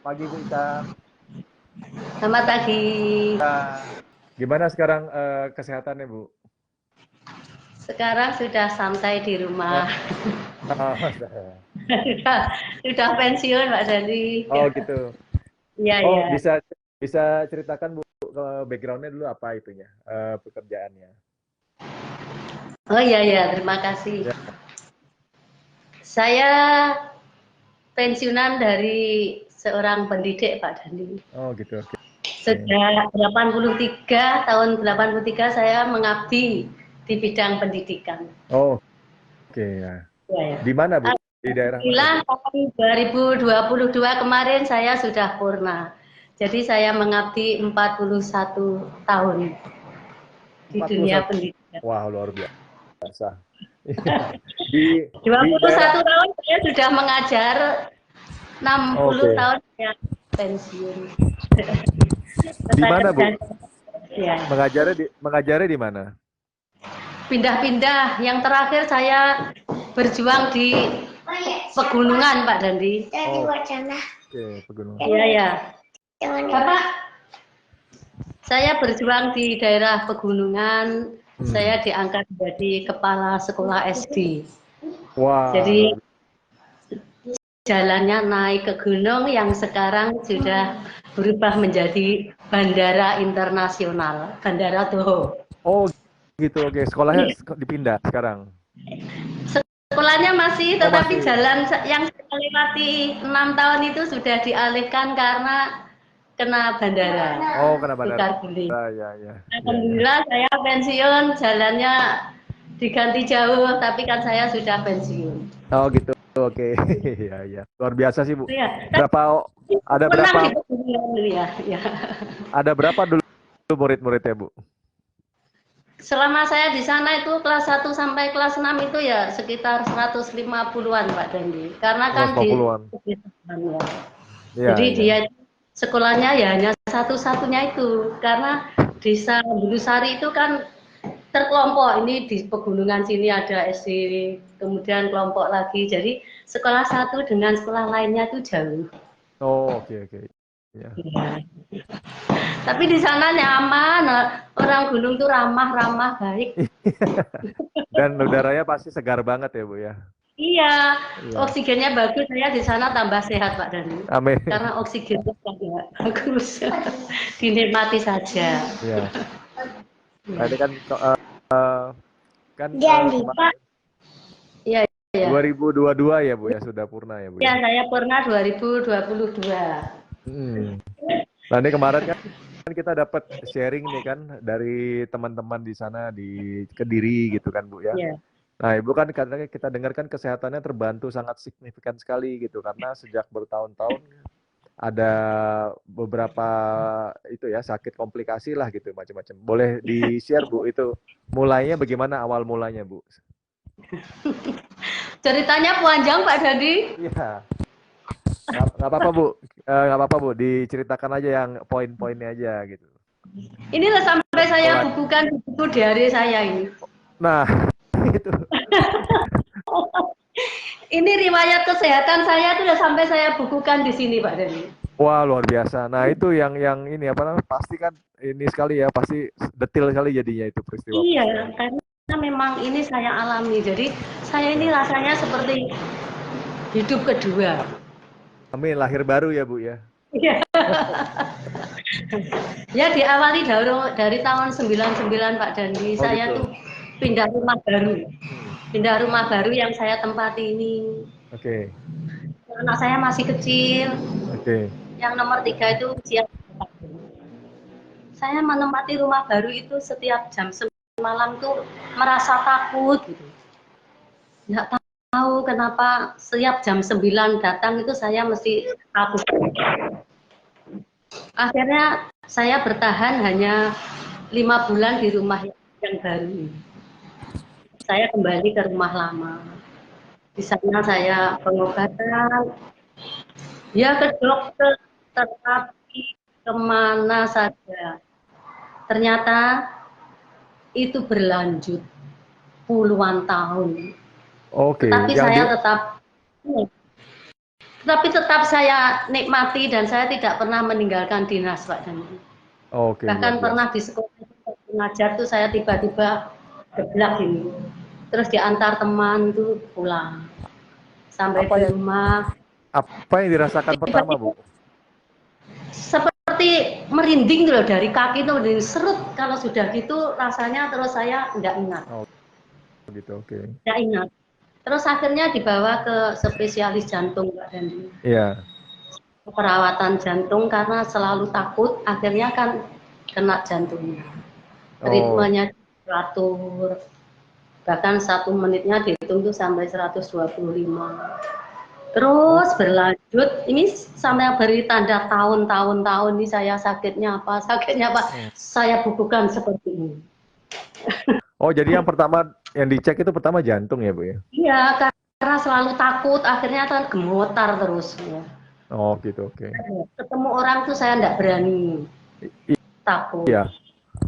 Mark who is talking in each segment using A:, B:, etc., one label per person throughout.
A: pagi Bu Ita.
B: Selamat pagi.
A: Gimana sekarang kesehatannya Bu?
B: Sekarang sudah santai di rumah. sudah, sudah pensiun, Pak Dandi.
A: Oh gitu.
B: Iya,
A: Oh
B: iya.
A: bisa ceritakan Bu backgroundnya dulu apa itunya pekerjaannya?
B: Oh iya, iya. Terima kasih.
A: Ya.
B: Saya pensiunan dari seorang pendidik, Pak Dandi.
A: Oh gitu. Oke.
B: Sejak 83, tahun 83 saya mengabdi di bidang pendidikan.
A: Oh oke ya.
B: Ya, ya.
A: Di mana Bu? Di daerah mana
B: Alhamdulillah
A: Bu?
B: tahun 2022 kemarin saya sudah purna. Jadi saya mengabdi 41 tahun di dunia
A: 41.
B: pendidikan.
A: Wah luar biasa. di
B: Dua
A: di
B: puluh
A: daerah.
B: satu tahun saya sudah mengajar, 60
A: Oke.
B: tahun saya pensiun.
A: Di
B: Saya
A: mana Bu?
B: ya.
A: Mengajarnya di mana?
B: Pindah-pindah. Yang terakhir saya berjuang di pegunungan, Pak Dandi.
A: Oh, oke, pegunungan.
B: Iya, ya. Bapak, saya berjuang di daerah pegunungan. Saya diangkat menjadi kepala sekolah SD.
A: Wah.
B: Jadi jalannya naik ke gunung yang sekarang sudah berubah menjadi bandara internasional, Bandara Toho.
A: Oh, gitu. Oke, sekolahnya dipindah sekarang.
B: Sekolahnya masih,
A: Oh,
B: tetapi
A: masih.
B: jalan yang saya lewati 6 tahun itu sudah dialihkan karena kena bandara.
A: Oh, kena bandara.
B: Tukar guling.
A: Ya.
B: Alhamdulillah saya pensiun, jalannya diganti jauh, tapi kan saya sudah pensiun.
A: Oh, gitu. Oke. Ya. Luar biasa sih, Bu.
B: Ya.
A: Ada berapa?
B: Ya, ya.
A: Ada berapa dulu murid-muridnya, Bu?
B: Selama saya di sana itu kelas 1 sampai kelas 6 itu ya sekitar 150-an Pak Dandi. Karena kan di
A: 150-an.
B: Jadi
A: Iya.
B: dia sekolahnya ya hanya satu-satunya itu. Karena desa Bulusari itu kan terkelompok, ini di pegunungan sini ada SD, kemudian kelompok lagi. Jadi sekolah satu dengan sekolah lainnya itu jauh.
A: Oh, oke. Ya.
B: Ya. Tapi di sana nyaman, orang gunung tuh ramah baik.
A: Dan udaranya pasti segar banget ya, Bu ya.
B: Iya, oksigennya bagus. Saya di sana tambah sehat Pak Dani.
A: Amin.
B: Karena oksigennya bagus, dinikmati saja.
A: Iya. Tadi kan
B: Pak. Iya.
A: 2022 ya Bu ya, sudah purna ya Bu
B: Ya,
A: ya.
B: saya purna 2022.
A: Nah ini kemarin kan kita dapat sharing nih kan dari teman-teman di sana di Kediri gitu kan Bu ya. Nah Ibu kan katanya kita dengarkan kesehatannya terbantu sangat signifikan sekali gitu karena sejak bertahun-tahun ada beberapa itu ya sakit komplikasi lah gitu macam-macam. Boleh di-share Bu itu mulainya bagaimana awal mulanya Bu?
B: Ceritanya panjang Pak Dadi.
A: Iya. Nggak apa-apa Bu, nggak apa-apa Bu, diceritakan aja yang poin-poinnya aja gitu.
B: Inilah sampai saya bukukan buku diary saya ini.
A: Nah, itu.
B: Ini riwayat kesehatan saya sudah sampai saya bukukan di sini Pak Dani.
A: Wah luar biasa. Nah itu yang ini apa namanya? Pasti kan ini sekali ya, pasti detil sekali jadinya itu peristiwa.
B: Iya, karena memang ini saya alami. Jadi saya ini rasanya seperti hidup kedua.
A: Amin, lahir baru ya Bu ya.
B: Iya. Ya diawali dari tahun 99 Pak Dandi. Saya tuh pindah rumah baru. Pindah rumah baru yang saya tempati ini.
A: Oke.
B: Anak saya masih kecil.
A: Oke.
B: Yang nomor 3 itu usia. Saya menempati rumah baru itu setiap jam 9 malam tuh merasa takut gitu. Nggak tahu kenapa setiap jam 9 datang itu saya mesti takut. Akhirnya saya bertahan hanya 5 bulan di rumah yang baru. Saya kembali ke rumah lama. Di sana saya pengobatan, ya ke dokter, tetapi kemana saja. Ternyata itu berlanjut puluhan tahun.
A: Oke.
B: Tetapi saya tetap Tapi tetap saya nikmati dan saya tidak pernah meninggalkan dinas, Pak Dandi.
A: Oke, luar
B: Bahkan
A: biasa.
B: pernah di sekolah mengajar tuh saya tiba-tiba geblak ini. Terus diantar teman tuh pulang. Sampai
A: Apa
B: di
A: yang
B: rumah
A: apa yang dirasakan pertama,
B: tiba-tiba
A: Bu?
B: seperti merinding loh dari kaki tuh merinding serut, kalau sudah gitu rasanya. Terus saya nggak ingat.
A: Oh, gitu. Oke.
B: Nggak ingat. Terus akhirnya dibawa ke spesialis jantung, Pak Dandi.
A: Iya.
B: Perawatan jantung karena selalu takut, akhirnya kan kena jantungnya.
A: Oh,
B: Ritmenya teratur, bahkan 1 menitnya dihitung tuh sampai 125.
A: oh,
B: Terus berlanjut, ini sampai beri tanda tahun-tahun ini saya sakitnya apa,
A: oh.
B: saya bukukan seperti ini.
A: Oh, jadi yang pertama yang dicek itu pertama jantung ya, Bu ya?
B: Iya, karena selalu takut, akhirnya kan gemetar terus. Ya.
A: Oh, gitu. Oke.
B: Ketemu orang tuh saya enggak berani, takut.
A: Iya.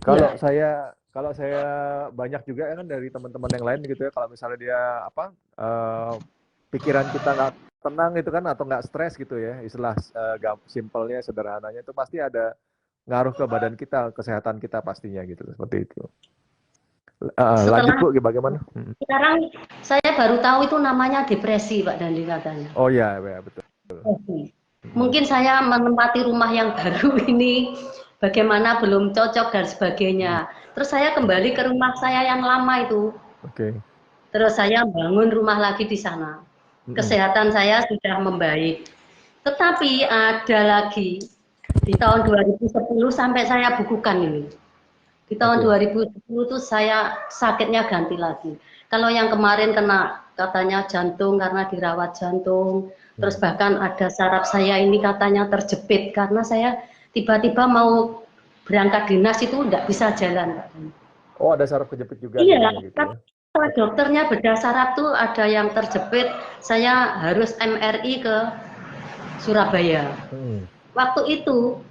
B: Iya,
A: Kalau saya banyak juga ya kan dari teman-teman yang lain gitu ya, kalau misalnya dia apa pikiran kita nggak tenang itu kan atau nggak stres gitu ya, istilah simpelnya sederhananya itu pasti ada ngaruh ke badan kita, kesehatan kita pastinya gitu seperti itu. Lanjut
B: setelah
A: Bu, bagaimana?
B: sekarang saya baru tahu itu namanya depresi, Pak Dandi katanya.
A: Oh ya, ya betul.
B: Mungkin saya menempati rumah yang baru ini, bagaimana belum cocok dan sebagainya. Terus saya kembali ke rumah saya yang lama itu.
A: Oke.
B: Terus saya bangun rumah lagi di sana. Kesehatan saya sudah membaik. Tetapi ada lagi di tahun 2010 sampai saya bukukan ini. Di tahun
A: Oke.
B: 2010 itu saya sakitnya ganti lagi. Kalau yang kemarin kena katanya jantung karena dirawat jantung, terus bahkan ada saraf saya ini katanya terjepit karena saya tiba-tiba mau berangkat dinas itu enggak bisa jalan.
A: Oh, ada saraf kejepit juga
B: Iya,
A: jadinya gitu ya.
B: kata dokternya bedah saraf tuh ada yang terjepit, saya harus MRI ke Surabaya. Waktu itu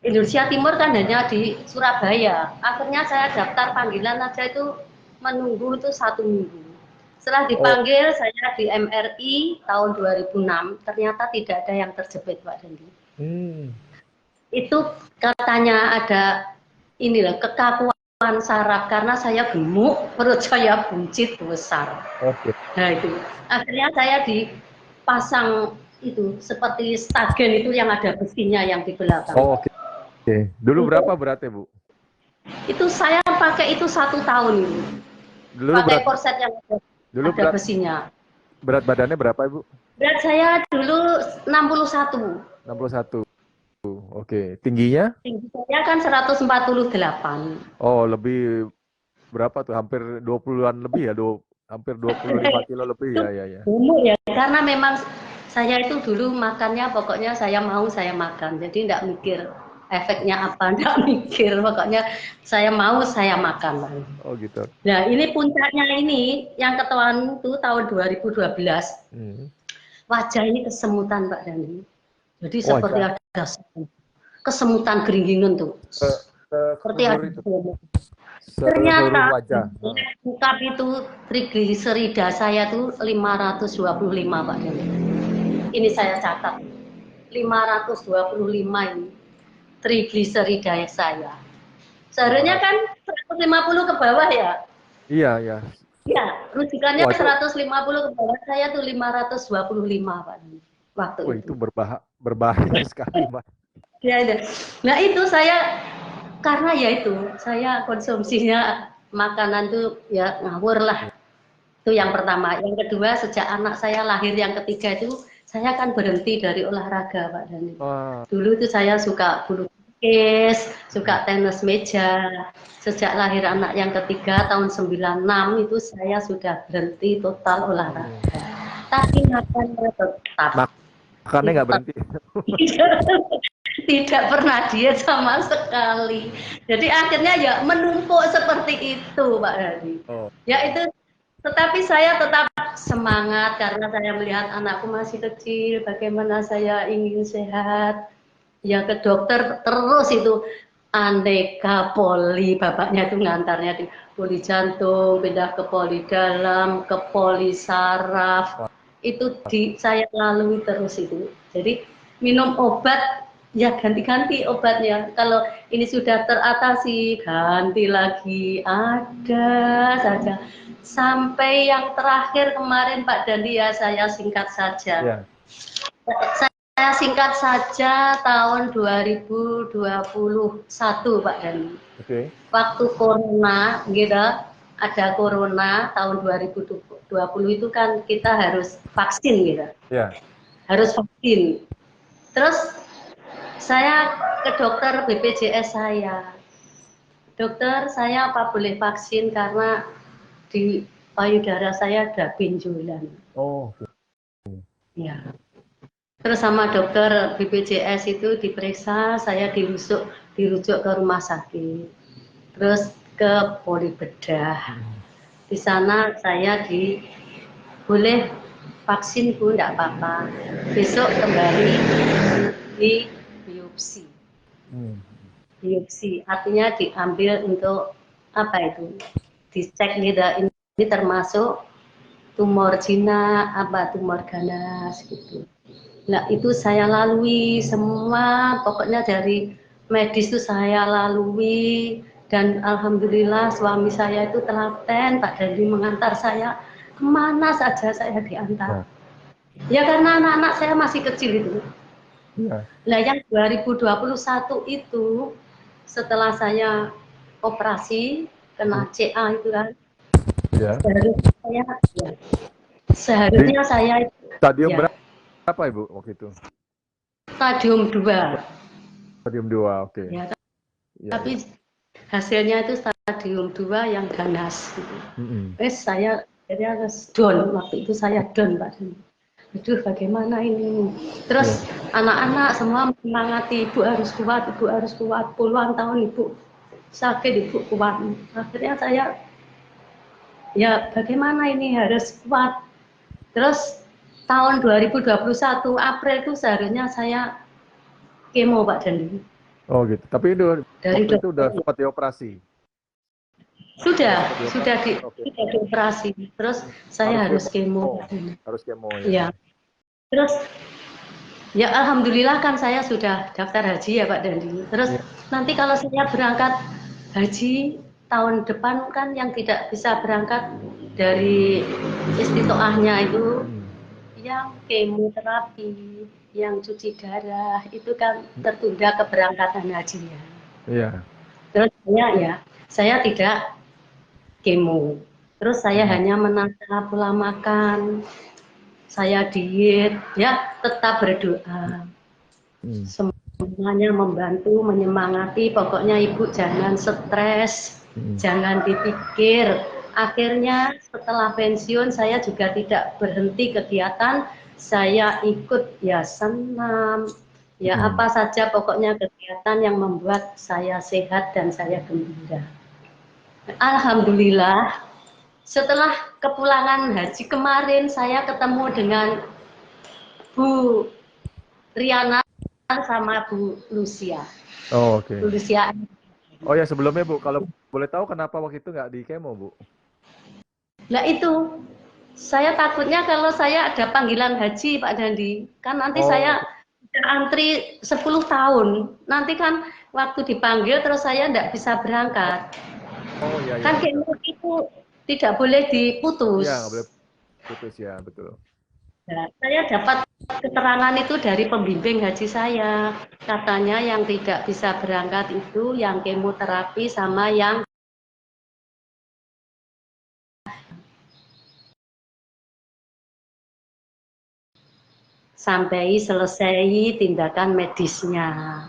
B: Indonesia Timur kan hanya di Surabaya. Akhirnya saya daftar panggilan aja itu menunggu itu 1 minggu. Setelah
A: Oh,
B: dipanggil saya di MRI tahun 2006, ternyata tidak ada yang terjepit, Pak Dendi. Itu katanya ada inilah kekakuan saraf karena saya gemuk, perut saya buncit besar.
A: oke.
B: Nah itu akhirnya saya dipasang itu seperti stagen itu yang ada besinya yang di belakang.
A: Oh, oke. Dulu berapa
B: Untuk
A: beratnya, Bu?
B: itu saya pakai itu 1 tahun ini,
A: Dulu
B: pakai
A: berat
B: korset yang
A: dulu
B: ada
A: berat
B: besinya.
A: berat badannya berapa, Ibu?
B: Berat saya dulu 61,
A: 61. Oke. Tingginya?
B: tinggi saya kan 148.
A: Oh, lebih berapa tuh? Hampir 20-an lebih ya? Hampir 25 kilo lebih
B: Itu
A: ya, ya, ya.
B: umur ya, karena memang saya itu dulu makannya pokoknya saya mau saya makan, jadi enggak mikir efeknya apa, enggak mikir, pokoknya saya mau saya makan.
A: Oh, gitu.
B: Nah ini puncaknya ini yang ketahuan itu tahun 2012, wajah ini kesemutan Pak Dani, jadi seperti
A: Wajah
B: ada kesemutan geringgingan tuh,
A: ke, ke
B: seperti
A: seluruh
B: ada.
A: itu, seluruh
B: Ternyata
A: wajah.
B: ungkap itu trigliserida saya tuh 525 Pak Dani. Ini saya catat 525 ini trigliserida saya. Seharusnya
A: Wah,
B: kan 150 ke bawah ya.
A: iya, ya.
B: Ya, rujukannya
A: Wah,
B: 150 ke bawah, saya tuh 525 Pak waktu itu.
A: itu berbahaya sekali, Mas.
B: Ya, ya. Nah itu saya karena ya itu saya konsumsinya makanan tuh ya ngawur lah. Itu yang pertama. Yang kedua, sejak anak saya lahir yang ketiga itu saya kan berhenti dari olahraga Pak Dani.
A: Wah.
B: Dulu itu saya suka bulu tangkis, suka tenis meja. Sejak lahir anak yang ketiga tahun 96 itu saya sudah berhenti total olahraga. Tapi makannya tetap.
A: Makannya nggak berhenti.
B: Tidak pernah diet sama sekali. Jadi akhirnya ya menumpuk seperti itu Pak Dani.
A: Oh.
B: Ya itu, tetapi saya tetap semangat karena saya melihat anakku masih kecil, bagaimana saya ingin sehat. Ya ke dokter terus itu aneka poli, bapaknya itu ngantarnya di poli jantung, pindah ke poli dalam, ke poli saraf. itu saya lalui terus itu. Jadi minum obat ya ganti-ganti obatnya. Kalau ini sudah teratasi, ganti lagi, ada saja. Sampai yang terakhir kemarin Pak Dandi ya, saya singkat saja.
A: Yeah.
B: Saya singkat saja tahun 2021 Pak Dandi.
A: Okay.
B: Waktu corona gitu, ada corona tahun 2020 itu kan kita harus vaksin gitu.
A: Yeah.
B: Harus vaksin. Terus saya ke dokter BPJS saya. Dokter, saya apa boleh vaksin karena di payudara saya ada benjolan.
A: Oh.
B: Ya. Terus sama dokter BPJS itu diperiksa, saya dirujuk ke rumah sakit. Terus ke poli bedah. Di sana saya boleh vaksin Bu, enggak apa-apa. Besok kembali di biopsi. Biopsi artinya diambil untuk apa itu? Dicek nih, ini termasuk tumor jinak, apa tumor ganas gitu. Nah itu saya lalui semua, pokoknya dari medis itu saya lalui, dan alhamdulillah suami saya itu telaten, Pak Dandi mengantar saya kemana saja saya diantar. Ya karena anak-anak saya masih kecil itu. Nah yang 2021 itu setelah saya operasi kena CA itu kan, seharusnya saya
A: stadium berapa Ibu waktu itu?
B: Stadium 2.
A: Stadium 2, oke.
B: Ya, tapi hasilnya itu stadium 2 yang ganas. Saya harus down, waktu itu saya down Pak. Aduh bagaimana ini. Terus anak-anak semua menyemangati, ibu harus kuat, puluhan tahun ibu sakit, ibu kuat. Akhirnya saya, ya bagaimana ini, harus kuat. Terus tahun 2021 April itu seharusnya saya kemo Pak Dandi.
A: Oh gitu. Tapi waktu itu udah sempat dioperasi.
B: Sudah dioperasi. Terus saya harus kemo.
A: Harus kemo
B: ya. Terus ya alhamdulillah kan saya sudah daftar haji ya Pak Dandi. Terus nanti kalau saya berangkat haji tahun depan kan yang tidak bisa berangkat dari istitoahnya itu yang kemoterapi, yang cuci darah itu kan tertunda keberangkatan hajinya. Iya. Terus saya tidak kemo. Terus saya hanya menata pola makan, saya diet, ya tetap berdoa. Semuanya membantu, menyemangati, pokoknya ibu jangan stres, jangan dipikir. Akhirnya setelah pensiun saya juga tidak berhenti kegiatan, saya ikut ya senam, ya apa saja pokoknya kegiatan yang membuat saya sehat dan saya gembira. Alhamdulillah setelah kepulangan haji kemarin saya ketemu dengan Bu Riana sama Bu Lucia. Oh oke. Bu Lucia. Oh ya sebelumnya Bu, kalau boleh tahu kenapa waktu itu nggak di kemo Bu? Nah itu, saya takutnya kalau saya ada panggilan haji Pak Dandi, kan nanti saya antri 10 tahun, nanti kan waktu dipanggil terus saya nggak bisa berangkat. Oh iya. Kan kemo itu tidak boleh diputus. Iya nggak boleh putus ya, betul. Nah, saya dapat keterangan itu dari pembimbing haji saya, katanya yang tidak bisa berangkat itu yang kemoterapi sama yang sampai selesai tindakan medisnya.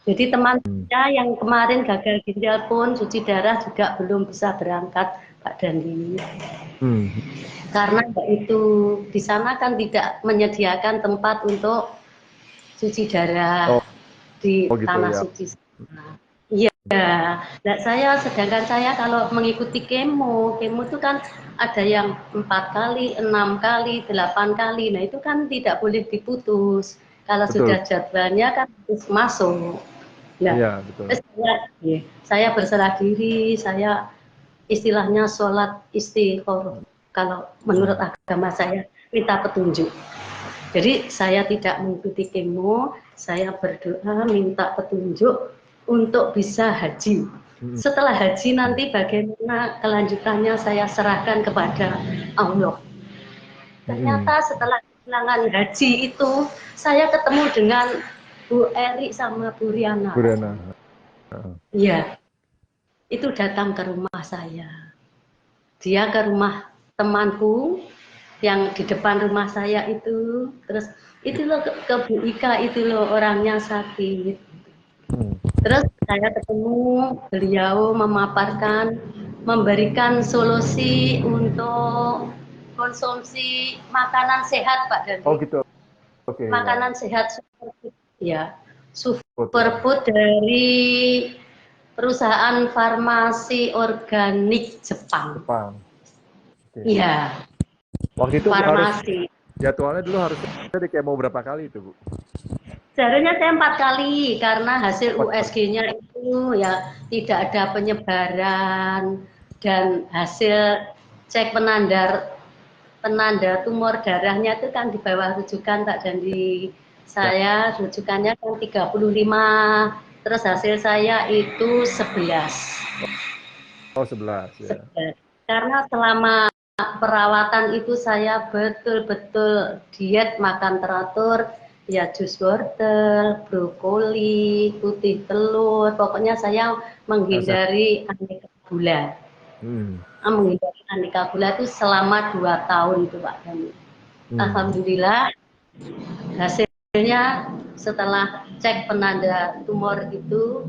B: Jadi teman saya yang kemarin gagal ginjal pun cuci darah juga belum bisa berangkat Pak Dandi. Karena itu di sana kan tidak menyediakan tempat untuk cuci darah di tanah suci. Iya, nah sedangkan saya kalau mengikuti kemo itu kan ada yang 4 kali, 6 kali, 8 kali, nah itu kan tidak boleh diputus. Kalau sudah jadwalnya kan harus masuk. Nah, iya, betul. Saya berserah diri, saya istilahnya sholat istikharah. Kalau menurut agama saya minta petunjuk. Jadi saya tidak mengikuti kemo, saya berdoa minta petunjuk untuk bisa haji. Setelah haji nanti bagaimana kelanjutannya saya serahkan kepada Allah. Ternyata setelah kehilangan haji itu saya ketemu dengan Bu Eri sama Bu Riana. Iya, itu datang ke rumah saya. Dia ke rumah temanku yang di depan rumah saya itu, terus itu loh ke Bu Ika itu loh orangnya sakit. Terus saya ketemu beliau memaparkan, memberikan solusi untuk konsumsi makanan sehat Pak Dandi.
A: Oh gitu. Oke.
B: Makanan sehat superfood ya, superfood dari perusahaan farmasi organik Jepang. Iya.
A: Waktu itu
B: farmasi.
A: Jadwalnya dulu harusnya di kemo berapa kali itu, Bu?
B: Seharusnya saya 4 kali karena hasil USG-nya itu ya tidak ada penyebaran dan hasil cek penanda tumor darahnya itu kan di bawah rujukan Pak Dandi. Saya rujukannya kan 35, terus hasil saya itu 11.
A: Oh 11 ya.
B: 11. Karena selama perawatan itu saya betul-betul diet, makan teratur, ya jus wortel, brokoli, putih telur, pokoknya saya menghindari aneka gula. Menghindari aneka gula itu selama 2 tahun itu Pak Dani. Alhamdulillah hasilnya setelah cek penanda tumor itu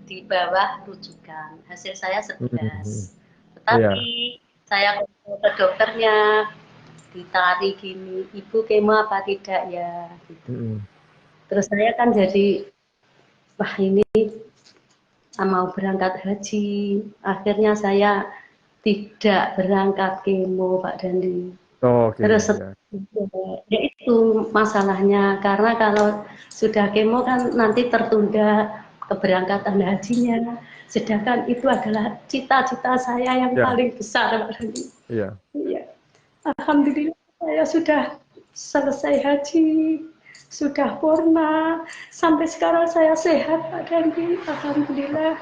B: di bawah rujukan, hasil saya 11. Tetapi saya ke dokternya ditarik gini, ibu kemo apa tidak ya gitu. Terus saya kan jadi wah ini mau berangkat haji, akhirnya saya tidak berangkat kemo Pak Dandi. Terus ya itu masalahnya, karena kalau sudah kemo kan nanti tertunda keberangkatan hajinya, sedangkan itu adalah cita-cita saya yang paling besar Pak Dandi. Iya. Alhamdulillah saya sudah selesai haji, sudah purna, sampai sekarang saya sehat Pak Dandi. Alhamdulillah.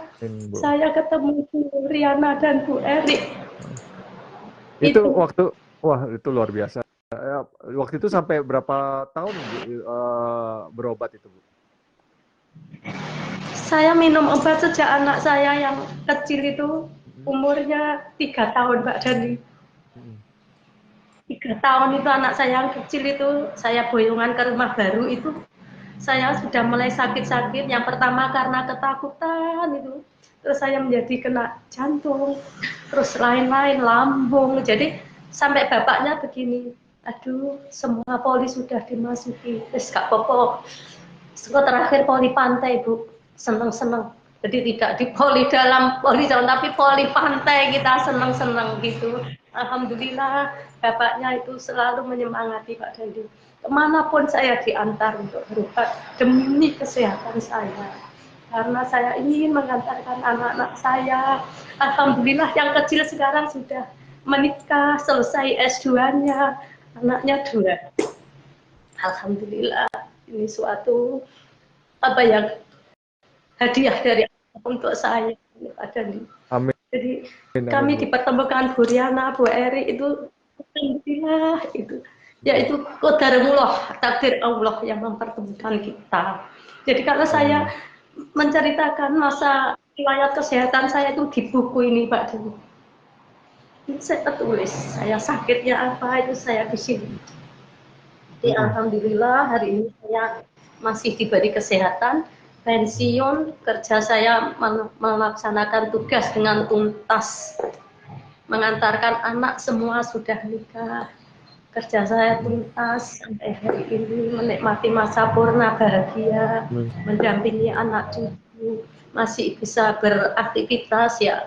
B: Saya ketemu Bu Riana dan Bu Eri.
A: Itu waktu, wah itu luar biasa. Waktu itu sampai berapa tahun berobat itu Bu?
B: Saya minum obat sejak anak saya yang kecil itu umurnya 3 tahun Pak Dandi. 3 tahun itu anak saya yang kecil itu, saya boyongan ke rumah baru itu, saya sudah mulai sakit-sakit. Yang pertama karena ketakutan itu, terus saya menjadi kena jantung, terus lain-lain, lambung. Jadi sampai bapaknya begini, aduh semua poli sudah dimasuki, terus gak apa-apa. Terakhir poli pantai Bu, seneng-seneng. Jadi tidak di poli dalam, poli jauh, tapi poli pantai kita seneng-seneng gitu. Alhamdulillah bapaknya itu selalu menyemangati Pak Dandi. Kemanapun saya diantar untuk berobat demi kesehatan saya. Karena saya ingin mengantarkan anak-anak saya. Alhamdulillah yang kecil sekarang sudah menikah, selesai S2-nya, anaknya 2. Alhamdulillah ini suatu apa yang hadiah dari untuk saya Pak Dandi.
A: Amin.
B: Jadi kami dipertemukan Bu Riana, Bu Eri itu alhamdulillah itu. Yaitu qadarullah, takdir Allah yang mempertemukan kita. Jadi kalau saya menceritakan masa riwayat kesehatan saya itu di buku ini Pak Dandi. Saya tulis, saya sakitnya apa itu saya di sini. Jadi alhamdulillah hari ini saya masih diberi kesehatan, pensiun, kerja saya melaksanakan tugas dengan tuntas, mengantarkan anak semua sudah nikah, kerja saya tuntas sampai hari ini, menikmati masa purna bahagia, mendampingi anak cucu, masih bisa beraktivitas ya.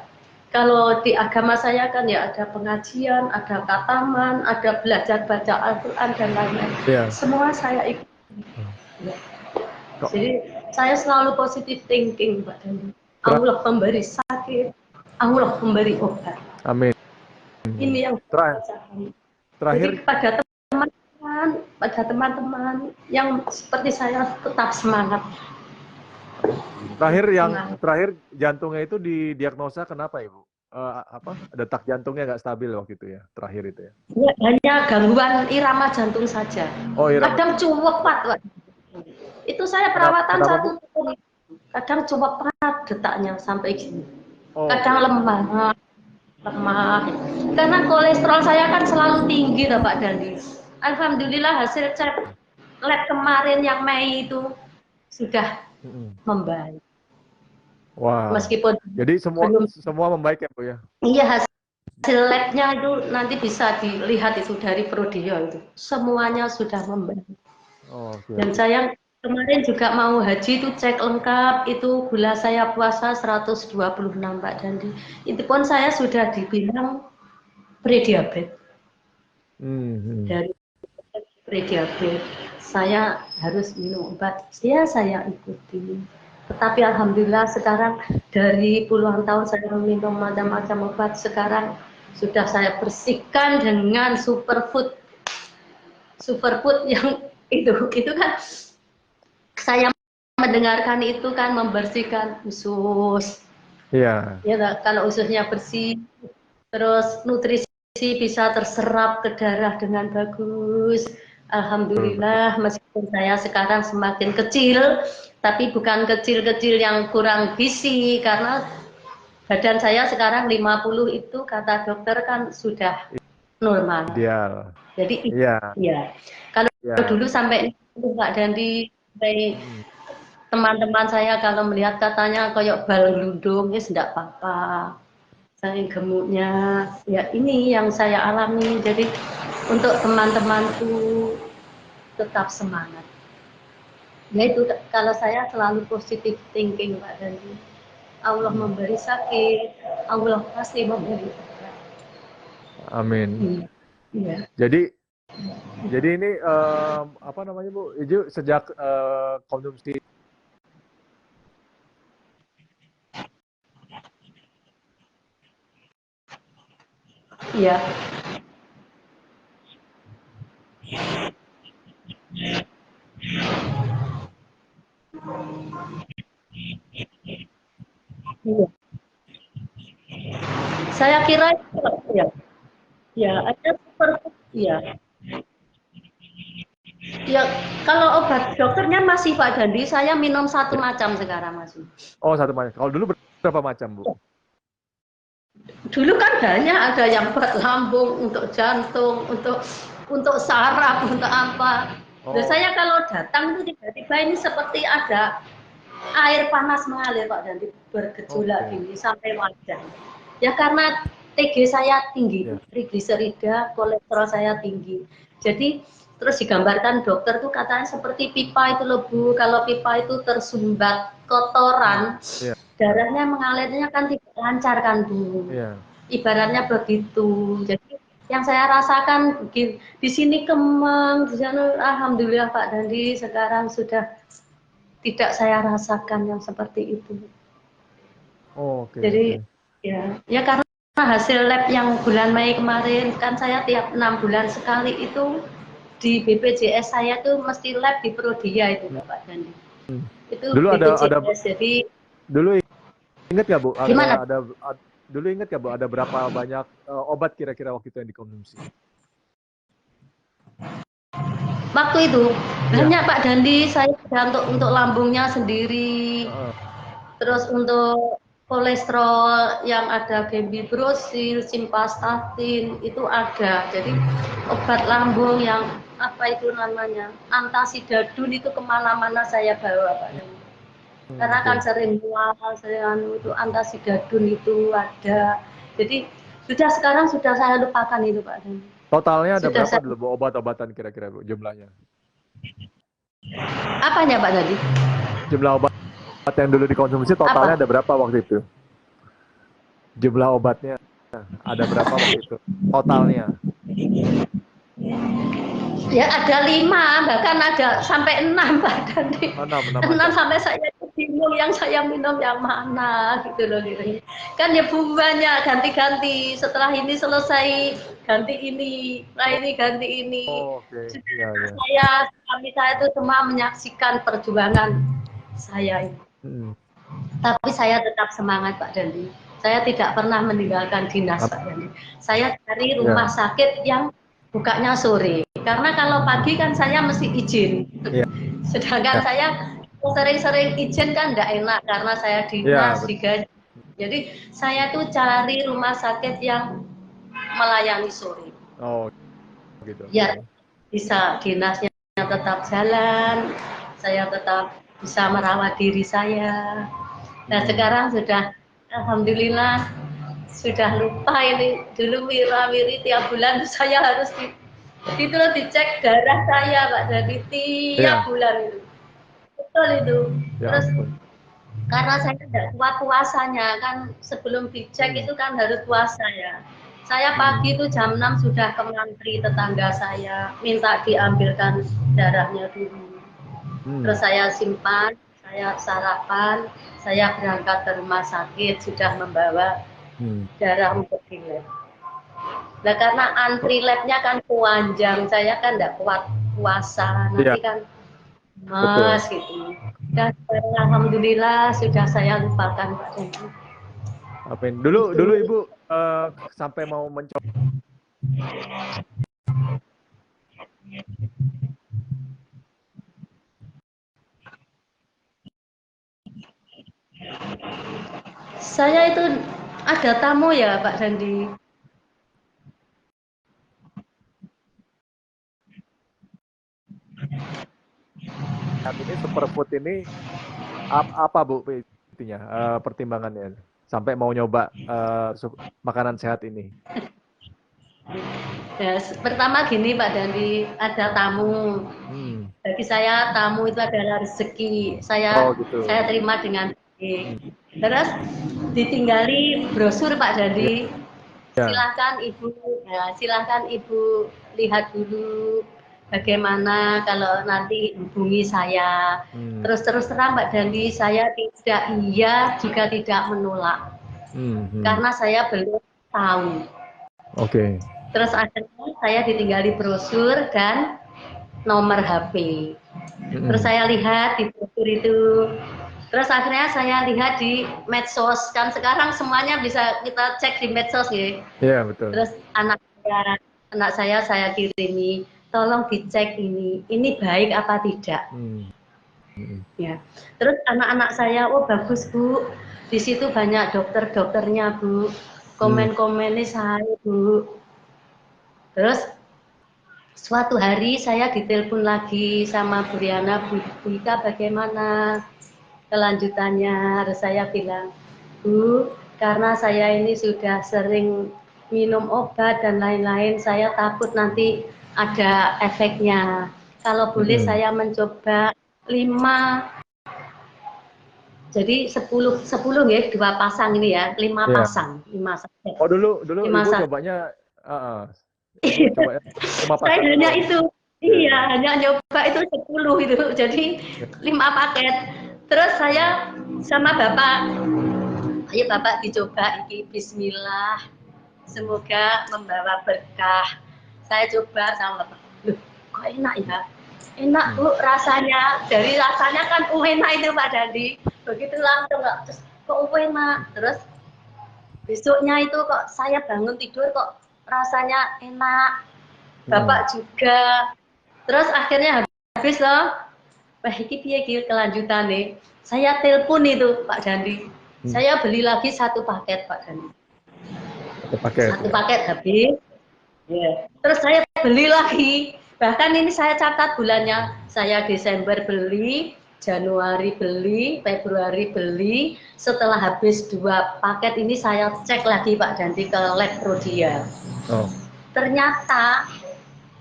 B: Kalau di agama saya kan ya ada pengajian, ada kataman, ada belajar baca Al-Quran dan lain-lain. Semua saya ikut. Jadi saya selalu positive thinking Pak Dandi. Allah pemberi sakit, Allah pemberi obat.
A: Amin.
B: Ini yang
A: terakhir.
B: Jadi pada teman-teman yang seperti saya tetap semangat.
A: Terakhir jantungnya itu didiagnosa kenapa Ibu? Detak jantungnya nggak stabil waktu itu ya, terakhir itu ya?
B: Ya, hanya gangguan irama jantung saja. Kadang cuwep, itu saya perawatan satu tahun. Kadang cuwep detaknya sampai gini. Kadang lemah. Karena kolesterol saya kan selalu tinggi, Pak Dandi. Alhamdulillah hasil cek lab kemarin yang Mei itu sudah membaik.
A: Wah. Meskipun jadi semua membaik ya Bu ya?
B: Iya, hasil labnya itu nanti bisa dilihat itu dari Prodio itu. Semuanya sudah membaik. Dan saya kemarin juga mau haji itu cek lengkap, itu gula saya puasa 126 Pak Dandi. Itu pun saya sudah dibilang prediabetes. Dari prediabetes, saya harus minum obat. Ya saya ikuti. Tetapi alhamdulillah sekarang dari puluhan tahun saya minum macam-macam obat, sekarang sudah saya bersihkan dengan superfood yang itu kan saya mendengarkan itu kan membersihkan usus. Iya. Ya kalau ususnya bersih, terus nutrisi bisa terserap ke darah dengan bagus. Alhamdulillah, meskipun saya sekarang semakin kecil, tapi bukan kecil-kecil yang kurang gizi, karena badan saya sekarang 50 itu kata dokter kan sudah normal.
A: Ideal.
B: Jadi ya. Kalau dulu sampai Pak Dandi, sampai teman-teman saya kalau melihat katanya kayak bal gelundung, ya tidak apa-apa. Saya gemuknya, ya ini yang saya alami. Jadi untuk teman-temanku tetap semangat. Ya itu kalau saya selalu positive thinking Pak Dandi. Allah memberi sakit, Allah pasti memberi sakit.
A: Amin.
B: Iya.
A: Jadi ini apa namanya Bu? Ibu sejak konsumsi
B: Iya. Iya. Saya kira ya ada seperti ya kalau obat dokternya masih Pak Dandi, saya minum satu macam sekarang masih.
A: Oh, satu macam. Kalau dulu berapa macam Bu?
B: Dulu kan banyak, ada yang buat lambung, untuk jantung, untuk saraf, untuk apa. Nah, saya kalau datang itu tiba-tiba ini seperti ada air panas mengalir Pak Dandi, bergejolak gini sampai wajah. Ya karena TG saya tinggi, trigliserida, kolesterol saya tinggi. Jadi terus digambarkan dokter tuh katanya seperti pipa itu loh Bu, kalau pipa itu tersumbat kotoran, darahnya mengalirnya kan tidak lancar kan Bu. Ibaratnya begitu. Jadi yang saya rasakan di sini kemang, di sana alhamdulillah Pak Dandi sekarang sudah tidak saya rasakan yang seperti itu. Jadi ya karena hasil lab yang bulan Mei kemarin kan saya tiap 6 bulan sekali itu di BPJS saya tuh mesti lab di Prodia itu Pak Dandi. Itu
A: dulu
B: BPJS, jadi
A: dulu ingat ya Bu?
B: Gimana?
A: Dulu ingat ya Bu, ada berapa banyak obat kira-kira waktu itu yang dikonsumsi?
B: Waktu itu banyak Pak Dandi, saya untuk lambungnya sendiri, terus untuk kolesterol yang ada gembibrossil, simvastatin itu ada. Jadi obat lambung yang apa itu namanya antasidadun itu kemana-mana saya bawa Pak Dandi. Karena kan sering mual, itu antasidadun itu ada. Jadi sekarang sudah saya lupakan itu Pak Dandi.
A: Totalnya ada berapa dulu Bu obat-obatan kira-kira Bu jumlahnya?
B: Apanya Pak Dandi?
A: Jumlah obat yang dulu dikonsumsi totalnya ada berapa waktu itu? Jumlah obatnya ada berapa waktu itu? Totalnya?
B: Ya ada 5, bahkan ada sampai 6 Pak Dandi. 6 sampai saya bingung yang saya minum yang mana gitu loh. Kan ya buahnya ganti-ganti, setelah ini selesai ganti ini, setelah ini ganti ini.
A: Oke. Ya, ya.
B: Kami saya itu semua menyaksikan perjuangan saya ini. Tapi saya tetap semangat Pak Dandi. Saya tidak pernah meninggalkan dinas Pak Dandi. Saya cari rumah sakit yang bukanya sore. Karena kalau pagi kan saya mesti izin. Sedangkan saya sering-sering izin kan enggak enak karena saya dinas digaji. Jadi saya tuh cari rumah sakit yang melayani sore.
A: Oh, gitu.
B: Ya, bisa dinasnya tetap jalan, saya tetap bisa merawat diri saya. Nah sekarang sudah, alhamdulillah sudah lupa ini. Dulu wira-wiri tiap bulan saya harus dicek darah saya Pak, dari tiap bulan itu. Betul itu. Terus karena saya tidak kuat puasanya kan, sebelum dicek itu kan harus puasa ya. Saya pagi itu jam 6 sudah ke mantri tetangga saya, minta diambilkan darahnya dulu. Terus saya simpan, saya sarapan, saya berangkat ke rumah sakit, sudah membawa darah untuk di lab. Nah karena antri labnya kan panjang, saya kan tidak kuat puasa, nanti kan mas gitu. Dan alhamdulillah sudah saya lupakan Pak Dandi.
A: Amin. Dulu Ibu sampai mau mencoba.
B: Saya itu ada tamu ya Pak Dandi.
A: Saat ini superfood ini apa Bu intinya pertimbangannya sampai mau nyoba makanan sehat ini?
B: Ya, pertama gini Pak Dandi, ada tamu. Bagi saya tamu itu adalah rezeki. Saya terima dengan baik. Terus ditinggali brosur Pak Dandi. Silahkan Ibu lihat dulu bagaimana kalau nanti hubungi saya. Terus terang Pak Dandi, saya tidak iya juga tidak menolak. Karena saya belum tahu. Terus akhirnya saya ditinggali brosur dan nomor HP. Terus saya lihat di brosur itu. Terus akhirnya saya lihat di medsos. Kan sekarang semuanya bisa kita cek di medsos ya.
A: Iya, betul.
B: Terus anak saya kirimi, tolong dicek ini baik apa tidak. Ya. Terus anak-anak saya, oh bagus Bu. Di situ banyak dokter-dokternya Bu. Komen-komennya saya Bu. Terus suatu hari saya ditelepon lagi sama Bu Riana, Bu Ika bagaimana kelanjutannya? Terus saya bilang, Bu, karena saya ini sudah sering minum obat dan lain-lain, saya takut nanti ada efeknya. Kalau boleh saya mencoba 5, jadi 10 ya, 2 pasang ini ya, 5 pasang. 5 saja.
A: Oh dulu Ibu cobanya
B: saya hanya itu, hanya nyoba itu 10 itu, jadi 5 paket. Terus saya sama Bapak, ayo Bapak dicoba ini, Bismillah, semoga membawa berkah. Saya coba sama Bapak, loh kok enak ya? Enak Bu rasanya, dari rasanya kan enak itu Pak Dandi. Begitu langsung kok enak. Terus besoknya itu kok saya bangun tidur kok rasanya enak, Bapak juga. Terus akhirnya habis loh, wah ini piye kelanjutan nih. Saya telepon itu Pak Dandi, saya beli lagi 1 paket Pak Dandi. 1 paket habis, terus saya beli lagi. Bahkan ini saya catat bulannya, saya Desember beli, Januari beli, Februari beli. Setelah habis 2 paket ini saya cek lagi Pak Dandi ke lab Prodia. Ternyata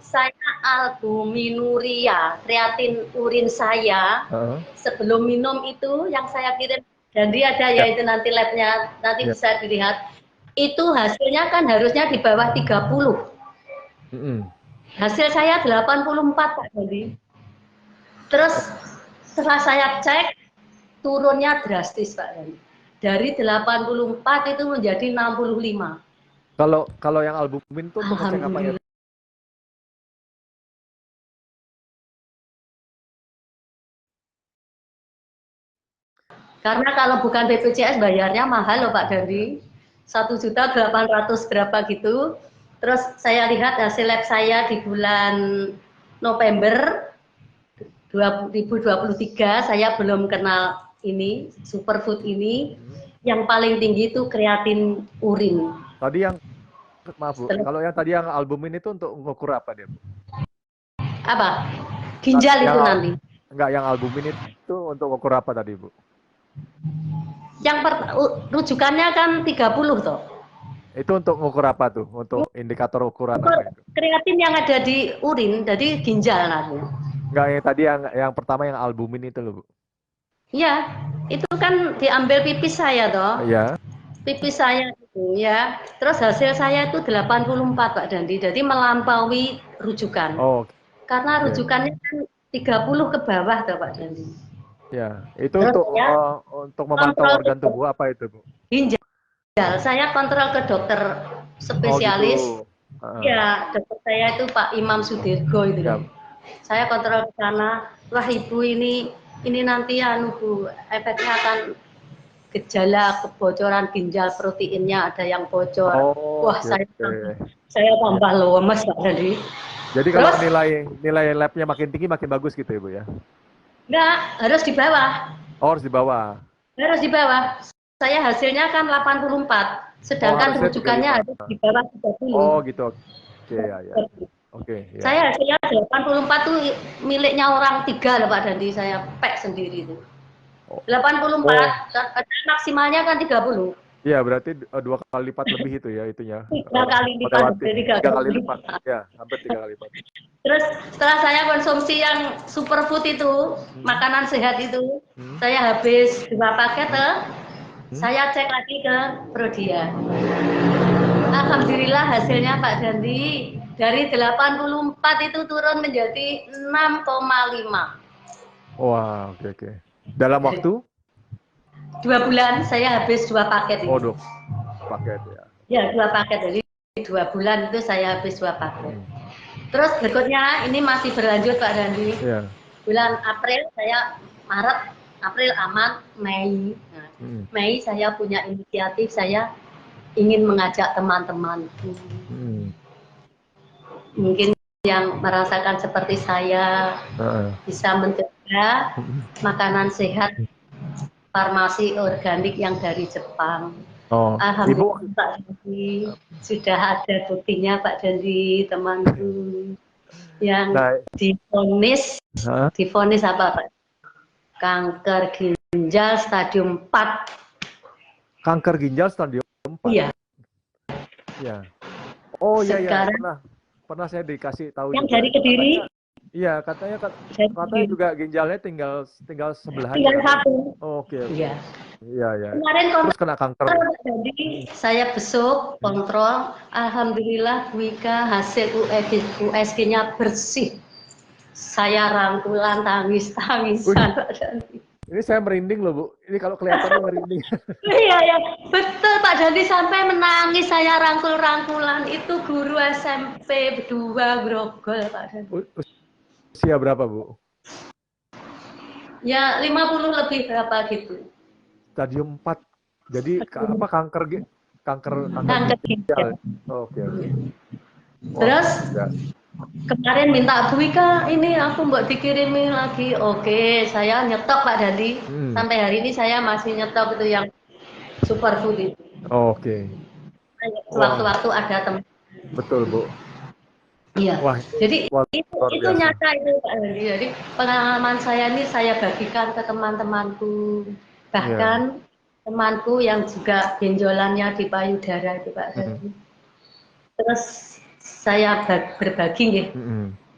B: saya albuminuria, kreatin urin saya sebelum minum itu yang saya kirim Dandi ada ya itu nanti labnya nanti bisa dilihat. Itu hasilnya kan harusnya di bawah 30. Hasil saya 84 Pak Dandi. Terus setelah saya cek turunnya drastis Pak Dandi. Dari 84 itu menjadi 65.
A: Kalau yang albumin tuh untuk ngecek apa ya?
B: Karena kalau bukan BPJS bayarnya mahal loh Pak Dandi. 1.800.000 berapa gitu. Terus saya lihat hasil lab saya di bulan November 2023, saya belum kenal ini superfood ini. Yang paling tinggi itu kreatin urin.
A: Tadi yang maaf Bu, kalau yang tadi yang albumin itu untuk mengukur apa dia Bu?
B: Apa? Ginjal itu nanti.
A: Enggak, yang albumin itu untuk mengukur apa tadi Bu?
B: Yang rujukannya kan 30 toh.
A: Itu untuk mengukur apa tuh? Untuk indikator ukuran apa itu?
B: Kreatin yang ada di urin, jadi ginjal nanti.
A: Enggak, yang tadi yang pertama yang albumin itu loh Bu.
B: Iya, itu kan diambil pipis saya toh.
A: Iya.
B: Pipis saya itu ya. Terus hasil saya itu 84 Pak Dandi. Jadi melampaui rujukan.
A: Oh.
B: Karena rujukannya kan 30 ke bawah toh Pak Dandi.
A: Ya, itu terus untuk memantau organ tubuh apa itu Bu?
B: Ginjal. Saya kontrol ke dokter spesialis. Oh, gitu. Ya, dokter saya itu Pak Imam Sudirgo itu. Ya. Saya kontrol ke sana. Wah Ibu ini nanti Bu, efeknya akan gejala kebocoran ginjal, proteinnya ada yang bocor. Oh, wah okay. saya tambah lemes Pak Dandi.
A: Jadi kalau nilai labnya makin tinggi makin bagus gitu ya Bu ya?
B: Enggak, harus di bawah.
A: Oh, harus di bawah.
B: Harus di bawah. Saya hasilnya kan 84, sedangkan rujukannya harus di bawah 30.
A: Oh gitu. Oke ya. Oke. Ya.
B: Saya hasilnya 84 tuh miliknya orang 3 loh Pak Dandi, saya pack sendiri itu. 84, maksimalnya kan 30.
A: Iya, berarti 2 kali lipat lebih itu ya itunya.
B: 3 kali lipat,
A: 3 kali lipat. Ya, hampir 3 kali lipat.
B: Terus setelah saya konsumsi yang superfood itu, makanan sehat itu, saya habis 2 paket, saya cek lagi ke Prodia. Alhamdulillah hasilnya Pak Dandi, dari 84 itu turun menjadi 6,5.
A: Wah, oke. Dalam waktu?
B: 2 bulan saya habis 2 paket itu.
A: Oh, 2 paket ya.
B: Ya, 2 paket. Jadi 2 bulan itu saya habis 2 paket. Terus berikutnya ini masih berlanjut Pak Dandi. Yeah. Bulan April saya, Maret, April aman, Mei. Nah, Mei saya punya inisiatif, saya ingin mengajak teman-temanku. Mungkin yang merasakan seperti saya bisa mencegah makanan sehat farmasi organik yang dari Jepang. Oh, Alhamdulillah Pak Dandi, sudah ada buktinya Pak Dandi, temanku yang divonis apa Pak? Kanker ginjal stadium 4.
A: Kanker ginjal stadium 4?
B: Iya.
A: Ya. Oh iya, pernah saya dikasih tahu.
B: Yang juga. Dari Kediri?
A: Iya, katanya juga ginjalnya tinggal sebelah.
B: Tinggal 1.
A: Oh, oke.
B: Iya.
A: Iya.
B: Kemarin
A: terus kena kanker.
B: Jadi saya besok kontrol, alhamdulillah Bu Ika hasil USG-nya bersih. Saya rangkulan tangis-tangisan Pak Dandi.
A: Ini saya merinding loh Bu. Ini kalau kelihatannya merinding.
B: Iya, betul Pak Dandi, sampai menangis saya rangkul-rangkulan. Itu guru SMP 2 Grogol Pak Dandi.
A: Usia berapa Bu?
B: Ya 50 lebih berapa gitu.
A: Stadium 4. Jadi apa kanker ginjal. Oke.
B: Terus kemarin minta Bu Ika, ini aku mbak dikirimin lagi. Oke, saya nyetok Pak Dandi. Sampai hari ini saya masih nyetok itu yang superfood itu.
A: Oke.
B: Waktu-waktu ada teman.
A: Betul Bu.
B: Iya. Jadi itu nyata itu Pak Dandi. Jadi pengalaman saya ini saya bagikan ke teman-temanku. Bahkan temanku yang juga benjolannya di payudara itu Pak Dandi. Terus saya berbagi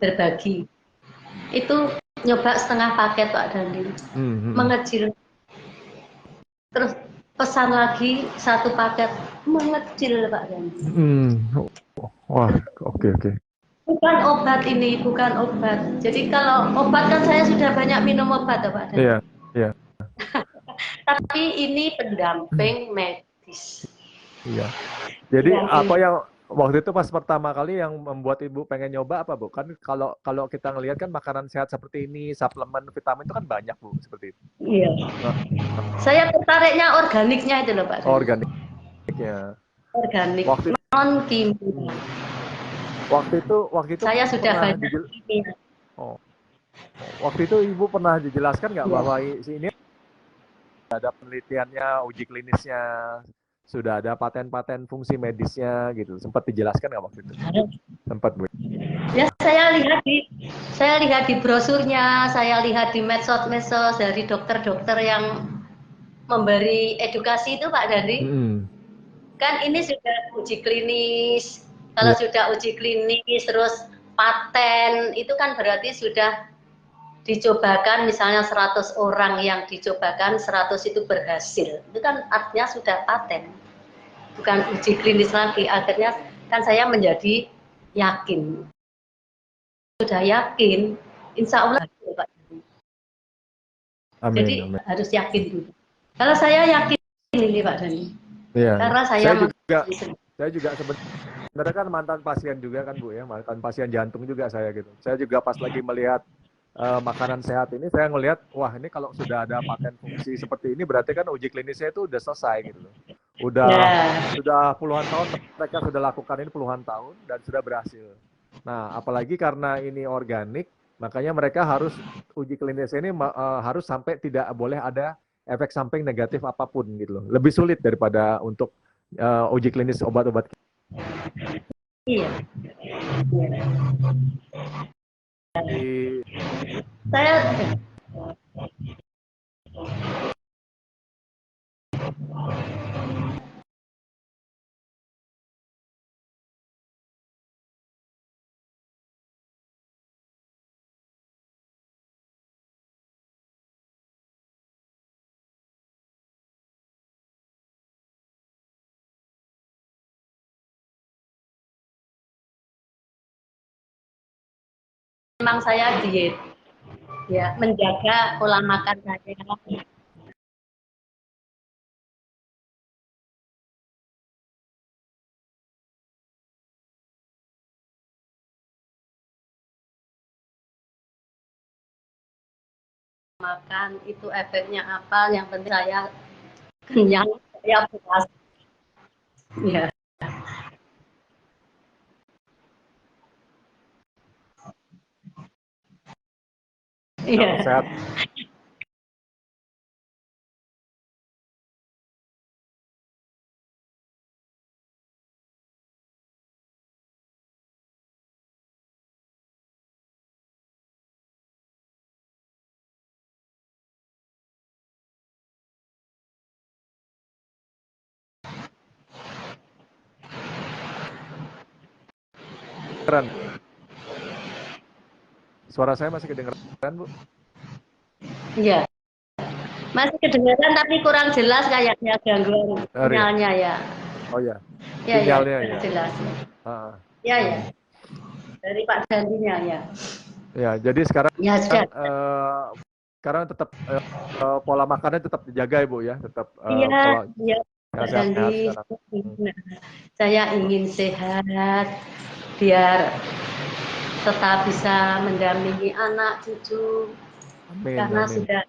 B: berbagi. Itu nyoba setengah paket Pak Dandi. Mengecil. Terus pesan lagi 1 paket, mengecil Pak Dandi.
A: Wah, oke.
B: Bukan obat ini, bukan obat. Jadi kalau obat kan saya sudah banyak minum obat Pak Dandi.
A: Iya.
B: tapi ini pendamping medis.
A: Iya. Jadi apa yang waktu itu pas pertama kali yang membuat Ibu pengen nyoba apa, Bu? Kan kalau kita ngelihat kan makanan sehat seperti ini, suplemen vitamin itu kan banyak, Bu, seperti itu.
B: Iya. Saya tertariknya organiknya itu loh, Pak.
A: Organiknya.
B: Organik, non kimia.
A: Waktu itu
B: saya sudah banyak kimia.
A: Waktu itu Ibu pernah dijelaskan nggak bahwa ini ada penelitiannya, uji klinisnya, sudah ada paten-paten fungsi medisnya gitu. Sempat dijelaskan nggak waktu itu? Sempat, Bu.
B: Ya, saya lihat di brosurnya, saya lihat di medsos dari dokter-dokter yang memberi edukasi itu, Pak Dandi. Kan ini sudah uji klinis. Kalau sudah uji klinis terus paten, itu kan berarti sudah dicobakan, misalnya 100 orang yang dicobakan 100 itu berhasil, itu kan artinya sudah paten, bukan uji klinis lagi. Akhirnya kan saya menjadi yakin, sudah yakin, insya Allah Pak.
A: Amin,
B: jadi
A: amin.
B: harus yakin dulu. Kalau saya yakin ini Pak Dani, karena saya
A: juga sebenarnya kan mantan pasien juga kan, Bu, ya, mantan pasien jantung juga saya gitu. Saya juga pas lagi melihat makanan sehat ini, saya ngelihat, wah ini kalau sudah ada paten fungsi seperti ini, berarti kan uji klinisnya itu udah selesai gitu loh. Sudah puluhan tahun mereka sudah lakukan ini, puluhan tahun, dan sudah berhasil. Nah, apalagi karena ini organik, makanya mereka harus uji klinisnya ini harus sampai tidak boleh ada efek samping negatif apapun gitu loh. Lebih sulit daripada untuk uji klinis obat-obat.
B: Iya. Saya memang saya diet, ya, menjaga pola makan saya. Makan itu efeknya apa? Yang penting saya kenyang, saya puas. Ya. Iya.
A: Sehat. Keren. Suara saya masih kedengeran, Bu?
B: Iya. Masih kedengaran tapi kurang jelas kayaknya gangguan sinyalnya ya.
A: Oh ya.
B: Sinyalnya ya. Jelas. Ya. Dari Pak Dandinya ya.
A: Ya, jadi sekarang
B: ya,
A: sekarang tetap pola makannya tetap dijaga, Ibu, ya, tetap
B: pola Pak Dandi. Saya ingin sehat biar tetap bisa mendampingi anak cucu. Karena sudah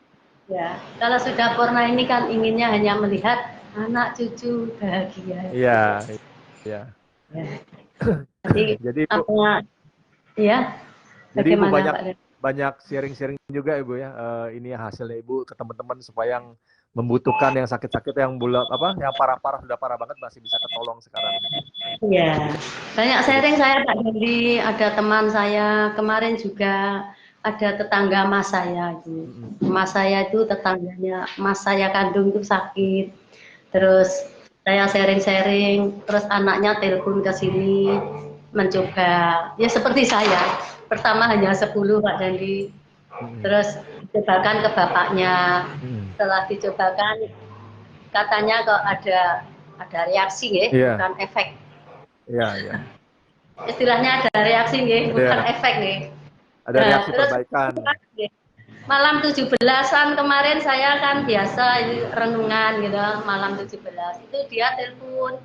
B: kalau sudah purna ini kan inginnya hanya melihat anak cucu bahagia.
A: Iya.
B: Jadi apa ya?
A: Jadi Ibu banyak sharing-sharing juga, Ibu, ya. Ini hasilnya Ibu ke teman-teman supaya yang membutuhkan, yang sakit-sakit, yang yang parah-parah, sudah parah banget masih bisa ketolong sekarang.
B: Iya. Banyak sharing saya Pak Dandi, ada teman saya kemarin juga. Ada tetangga mas saya itu, mas saya itu tetangganya mas saya kandung itu sakit, terus saya sharing-sharing, terus anaknya telepon ke sini mencoba, ya seperti saya, pertama hanya 10 Pak Dandi, terus dicobakan ke bapaknya, setelah dicobakan katanya kok ada reaksi ya, bukan efek.
A: Iya.
B: Istilahnya ada reaksi nih, bukan efek nih.
A: Ada reaksi perbaikan.
B: malam 17-an kemarin saya kan biasa renungan gitu, malam 17 itu dia telepon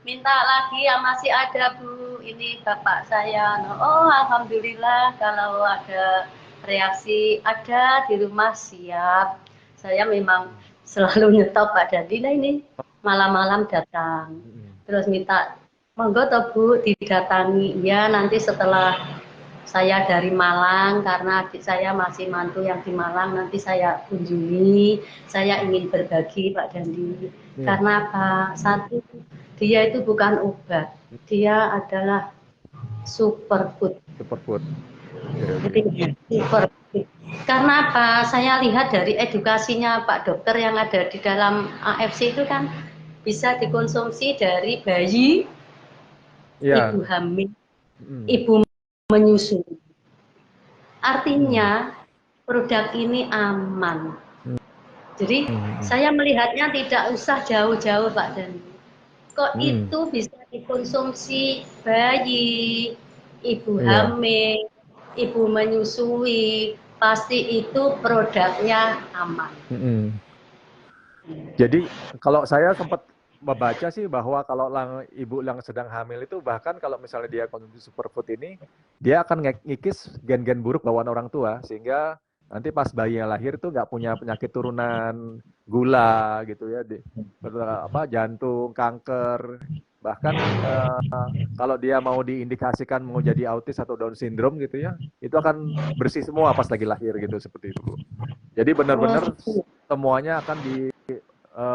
B: minta lagi yang masih ada Bu, ini bapak saya. Oh alhamdulillah kalau ada reaksi ada di rumah siap. Saya memang selalu nyetop Pak Dandi. Nah ini malam-malam datang, terus minta monggo toh Bu didatangi ya nanti setelah saya dari Malang karena adik saya masih mantu yang di Malang nanti saya kunjungi, saya ingin berbagi Pak Dandi. Karena apa? Satu dia itu bukan obat, dia adalah superfood.
A: Superfood.
B: Superfood. Karena apa? Saya lihat dari edukasinya Pak Dokter yang ada di dalam AFC itu kan bisa dikonsumsi dari bayi, ibu hamil, ibu menyusui. Artinya produk ini aman. Jadi saya melihatnya tidak usah jauh-jauh Pak Dandi. Kok itu bisa dikonsumsi bayi, ibu hamil, ibu menyusui, pasti itu produknya aman.
A: Jadi kalau saya sempat membaca sih bahwa kalau ibu yang sedang hamil itu bahkan kalau misalnya dia konsumsi superfood ini, dia akan ngikis gen-gen buruk bawaan orang tua sehingga nanti pas bayinya lahir tuh nggak punya penyakit turunan gula gitu ya, jantung, kanker, bahkan kalau dia mau diindikasikan mau jadi autis atau Down syndrome gitu ya, itu akan bersih semua pas lagi lahir gitu seperti itu. Jadi benar-benar semuanya akan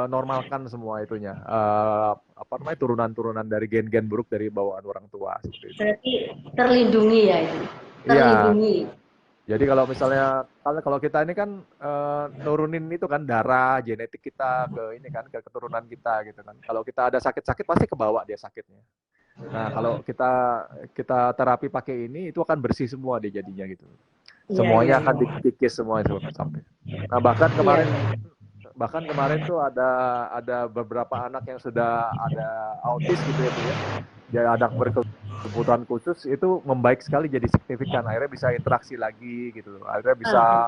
A: normalkan semua itunya, turunan-turunan dari gen-gen buruk dari bawaan orang tua.
B: Berarti terlindungi ya itu, terlindungi.
A: Ya. Jadi kalau misalnya kalau kita ini kan nurunin itu kan darah genetik kita ke ini kan ke keturunan kita gitu kan. Kalau kita ada sakit-sakit pasti kebawa dia sakitnya. Nah kalau kita terapi pakai ini itu akan bersih semua dia jadinya gitu. Semuanya akan dikikis semua itu sampai. Nah bahkan kemarin tuh ada beberapa anak yang sudah ada autis gitu ya Bu ya. Jadi anak berkebutuhan khusus itu membaik sekali jadi signifikan, akhirnya bisa interaksi lagi gitu, akhirnya bisa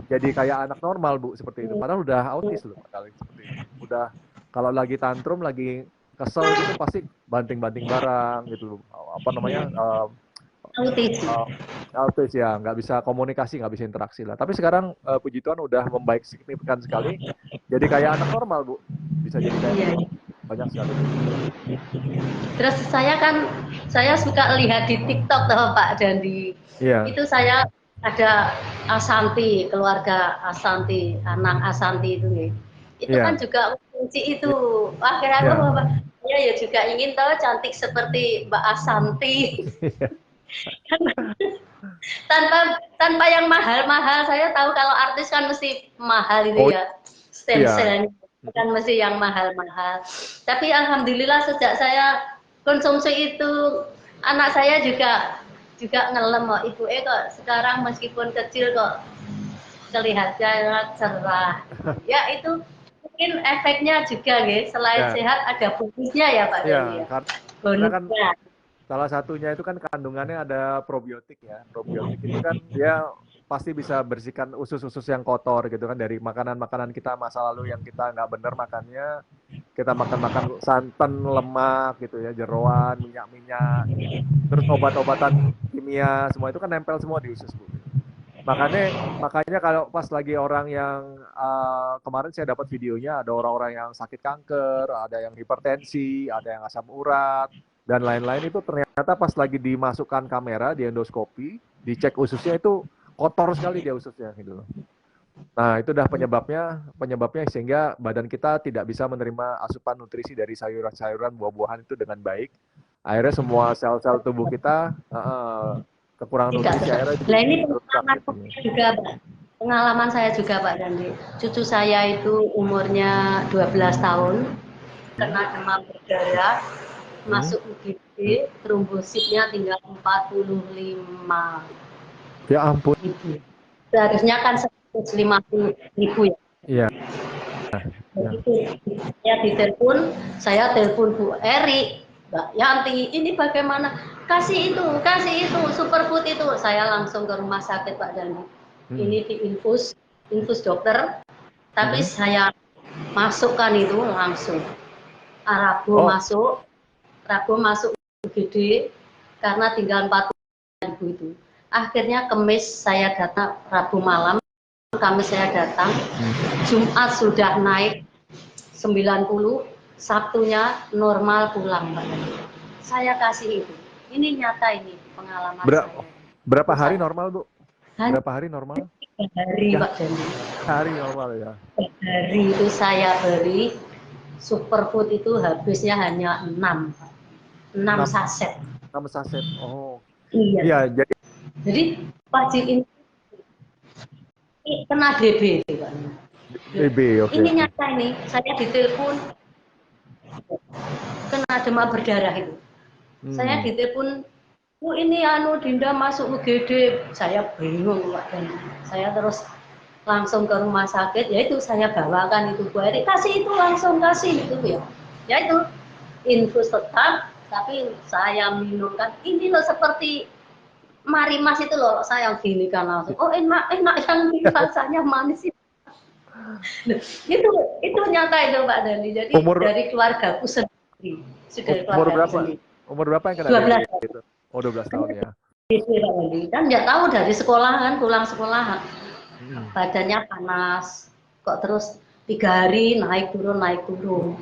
A: jadi kayak anak normal Bu seperti itu. Padahal udah autis loh padahal seperti itu. Udah kalau lagi tantrum, lagi kesel gitu pasti banting-banting barang gitu, autis ya, nggak bisa komunikasi, nggak bisa interaksi lah. Tapi sekarang puji Tuhan udah membaik signifikan sekali, jadi kayak anak normal Bu, bisa jadi kayak banyak sekali.
B: Terus saya suka lihat di TikTok toh Pak Dandi. Itu saya ada Asanti, keluarga Asanti, Anang Asanti itu nih. Itu kan juga kunci itu. Akhirnya saya juga ingin tahu cantik seperti Mbak Asanti. tanpa yang mahal-mahal. Saya tahu kalau artis kan mesti mahal itu ya. Stem-stem kan mesti yang mahal-mahal. Tapi alhamdulillah sejak saya konsumsi itu anak saya juga ngelem kok. Ibu kok sekarang meskipun kecil kok kelihatannya cerah. Ya itu mungkin efeknya juga guys. Selain sehat ada bonusnya ya Pak Dani ya. Bonusnya.
A: Salah satunya itu kan kandungannya ada probiotik ya. Probiotik itu kan dia pasti bisa bersihkan usus-usus yang kotor gitu kan dari makanan-makanan kita masa lalu yang kita nggak bener makannya. Kita makan santan, lemak gitu ya, jeroan, minyak-minyak, terus obat-obatan kimia, semua itu kan nempel semua di usus Bu. Makanya kalau pas lagi orang yang kemarin saya dapat videonya ada orang-orang yang sakit kanker, ada yang hipertensi, ada yang asam urat dan lain-lain, itu ternyata pas lagi dimasukkan kamera di endoskopi, dicek ususnya itu kotor sekali dia ususnya gitu loh. Nah, itu udah penyebabnya sehingga badan kita tidak bisa menerima asupan nutrisi dari sayuran-sayuran, buah-buahan itu dengan baik. Akhirnya semua sel-sel tubuh kita kekurangan nutrisi akhirnya.
B: Nah, ini pengalaman saya juga Pak Dandi. Cucu saya itu umurnya 12 tahun, kena demam berdarah, masuk UGD, trombositnya tinggal 45.
A: Ya ampun.
B: Seharusnya kan 150.000 ya.
A: Iya.
B: Saya telepon Bu Eri, Mbak Yanti, ini bagaimana? Kasih itu superfood itu. Saya langsung ke rumah sakit Pak Dandi. ini infus dokter, tapi saya masukkan itu langsung. Rabu masuk UGD karena tinggal 40.000 itu. Akhirnya Kamis saya datang, Rabu malam, Kamis saya datang, Jumat sudah naik 90, Sabtunya normal pulang. Saya kasih itu. Ini nyata ini pengalaman saya.
A: Berapa hari normal, Bu? Berapa hari normal?
B: 3 hari, Pak Dandi.
A: Hari normal ya.
B: 3 hari itu saya beli superfood itu habisnya hanya 6 saset.
A: 6 saset. Oh.
B: Iya.
A: Iya,
B: jadi wajib ini kena DB, Pak.
A: DB, oke.
B: Ini nyata ini, saya ditelepon kena demam berdarah itu. Saya ditelepon, "Bu, ini Dinda masuk UGD." Saya bingung, Pak, dan saya terus langsung ke rumah sakit, yaitu saya bawakan itu Bu Eri, kasih itu langsung kasih itu ya. Yaitu infus tetap, tapi saya minumkan ini loh seperti Marimas itu loh, saya gini kan langsung. Oh enak yang ini rasanya manis itu. Itu nyata itu Pak Dandi. Jadi dari keluargaku sendiri.
A: Umur berapa yang kena
B: 12
A: tahun itu? Oh 12 tahun ya.
B: Itu Pak Dandi. Kan nggak tahu dari sekolahan, pulang sekolah badannya panas. Kok terus 3 hari naik turun.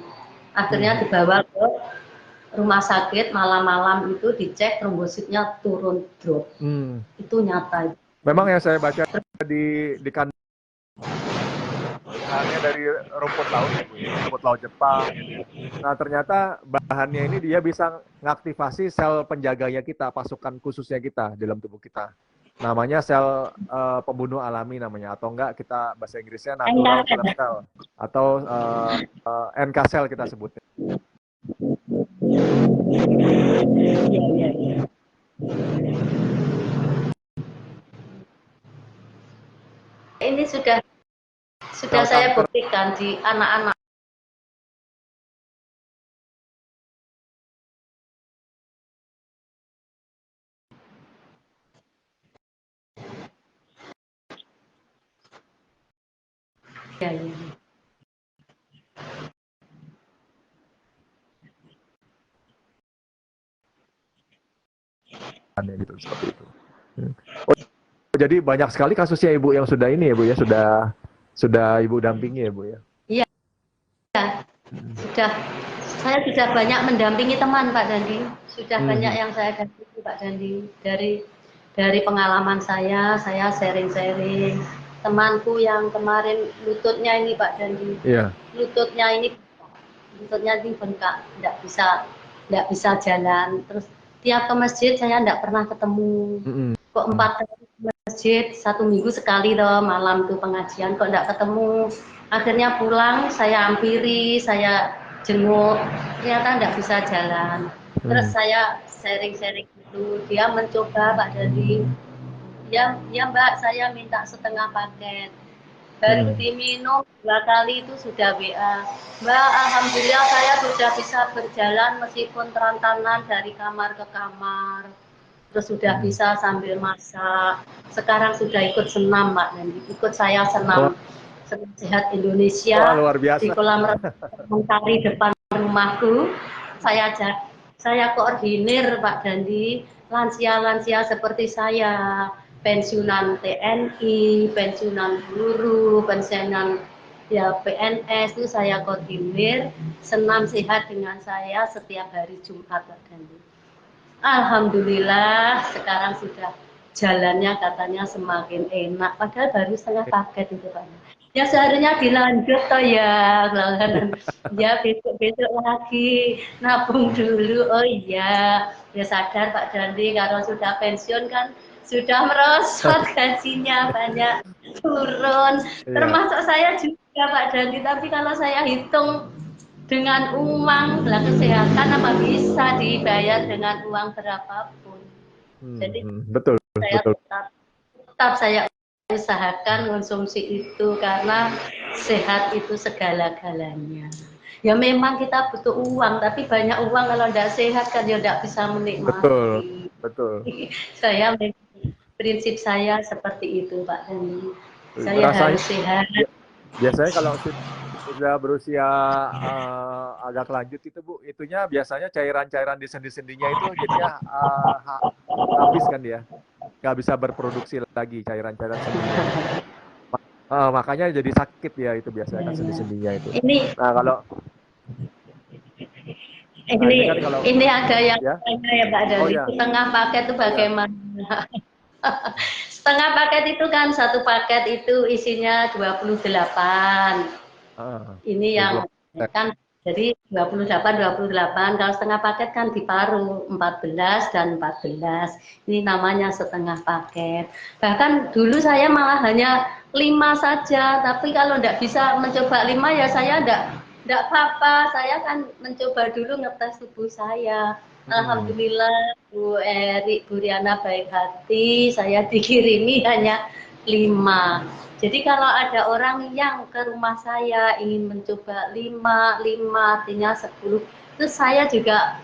B: Akhirnya dibawa ke rumah sakit, malam-malam itu dicek trombositnya turun drop. Itu nyata.
A: Memang yang saya baca di kandungannya dari rumput laut, rumput laut Jepang. Nah ternyata bahannya ini dia bisa ngaktifasi sel penjaganya kita, pasukan khususnya kita dalam tubuh kita. Namanya sel pembunuh alami namanya, atau enggak kita bahasa Inggrisnya natural killer cell atau NK cell kita sebutnya.
B: Ini sudah saya buktikan di anak-anak. Ya.
A: Gitu, seperti itu. Oh, jadi banyak sekali kasusnya Ibu yang sudah ini ya Bu ya, sudah Ibu dampingi ya Bu ya.
B: Iya. Saya sudah banyak mendampingi teman Pak Dandi. Sudah banyak yang saya dampingi Pak Dandi dari pengalaman saya sharing-sharing. Temanku yang kemarin lututnya ini Pak Dandi.
A: Iya.
B: Lututnya ini bengkak, nggak bisa jalan. Terus tiap ke masjid saya nggak pernah ketemu. Kok 4 kali ke masjid, 1 minggu sekali toh malam tuh pengajian, kok nggak ketemu. Akhirnya pulang saya hampiri, saya jenguk, ternyata nggak bisa jalan. Terus saya sharing-sharing itu, dia mencoba Pak Dandi. Ya Mbak, saya minta setengah paket. Baru diminum 2 kali itu sudah WA. Mbak, alhamdulillah saya sudah bisa berjalan meskipun terantanan dari kamar ke kamar. Terus sudah bisa sambil masak. Sekarang sudah ikut senam Pak Dandi. Ikut saya senam Sehat Indonesia.
A: Luar biasa.
B: Di kolam mentari depan rumahku. Saya koordinir Pak Dandi lansia-lansia seperti saya. Pensiunan TNI, pensiunan guru, pensiunan ya PNS itu saya koordinir senam sehat dengan saya setiap hari Jumat Pak Dandi. Alhamdulillah sekarang sudah jalannya katanya semakin enak, padahal baru setengah paket itu Pak. Ya seharusnya dilanjut toh ya, ya besok lagi nabung dulu. Oh iya, ya sadar Pak Dandi kalau sudah pensiun kan sudah merosot gajinya banyak turun, termasuk saya juga Pak Dandi. Tapi kalau saya hitung dengan uang kesehatan apa bisa dibayar dengan uang berapapun. Jadi saya tetap saya usahakan konsumsi itu karena sehat itu segala-galanya. Ya memang kita butuh uang, tapi banyak uang kalau tidak sehat kan ya tidak bisa menikmati.
A: Betul.
B: Saya prinsip saya seperti itu, Pak Dandi. Saya
A: Rasanya,
B: harus sehat.
A: Biasanya kalau sudah berusia agak lanjut itu Bu, itunya biasanya cairan-cairan di sendi-sendinya itu jadinya habis kan dia, nggak bisa berproduksi lagi cairan-cairan sendinya. Makanya jadi sakit ya itu biasanya kan sendi-sendinya itu. Nah kalau
B: ini ada yang
A: ya?
B: tanya ya Pak Dandi,
A: ya.
B: setengah paket itu bagaimana? Setengah paket itu kan satu paket itu isinya 28. Ini yang kan jadi 28. Kalau setengah paket kan diparuh 14 dan 14. Ini namanya setengah paket. Bahkan dulu saya malah hanya 5 saja. Tapi kalau tidak bisa mencoba 5 ya saya tidak apa-apa. Saya kan mencoba dulu ngetes tubuh saya. Alhamdulillah Bu Eri, Bu Riana baik hati. Saya dikirimi hanya 5. Jadi kalau ada orang yang ke rumah saya ingin mencoba 5 artinya 10, itu saya juga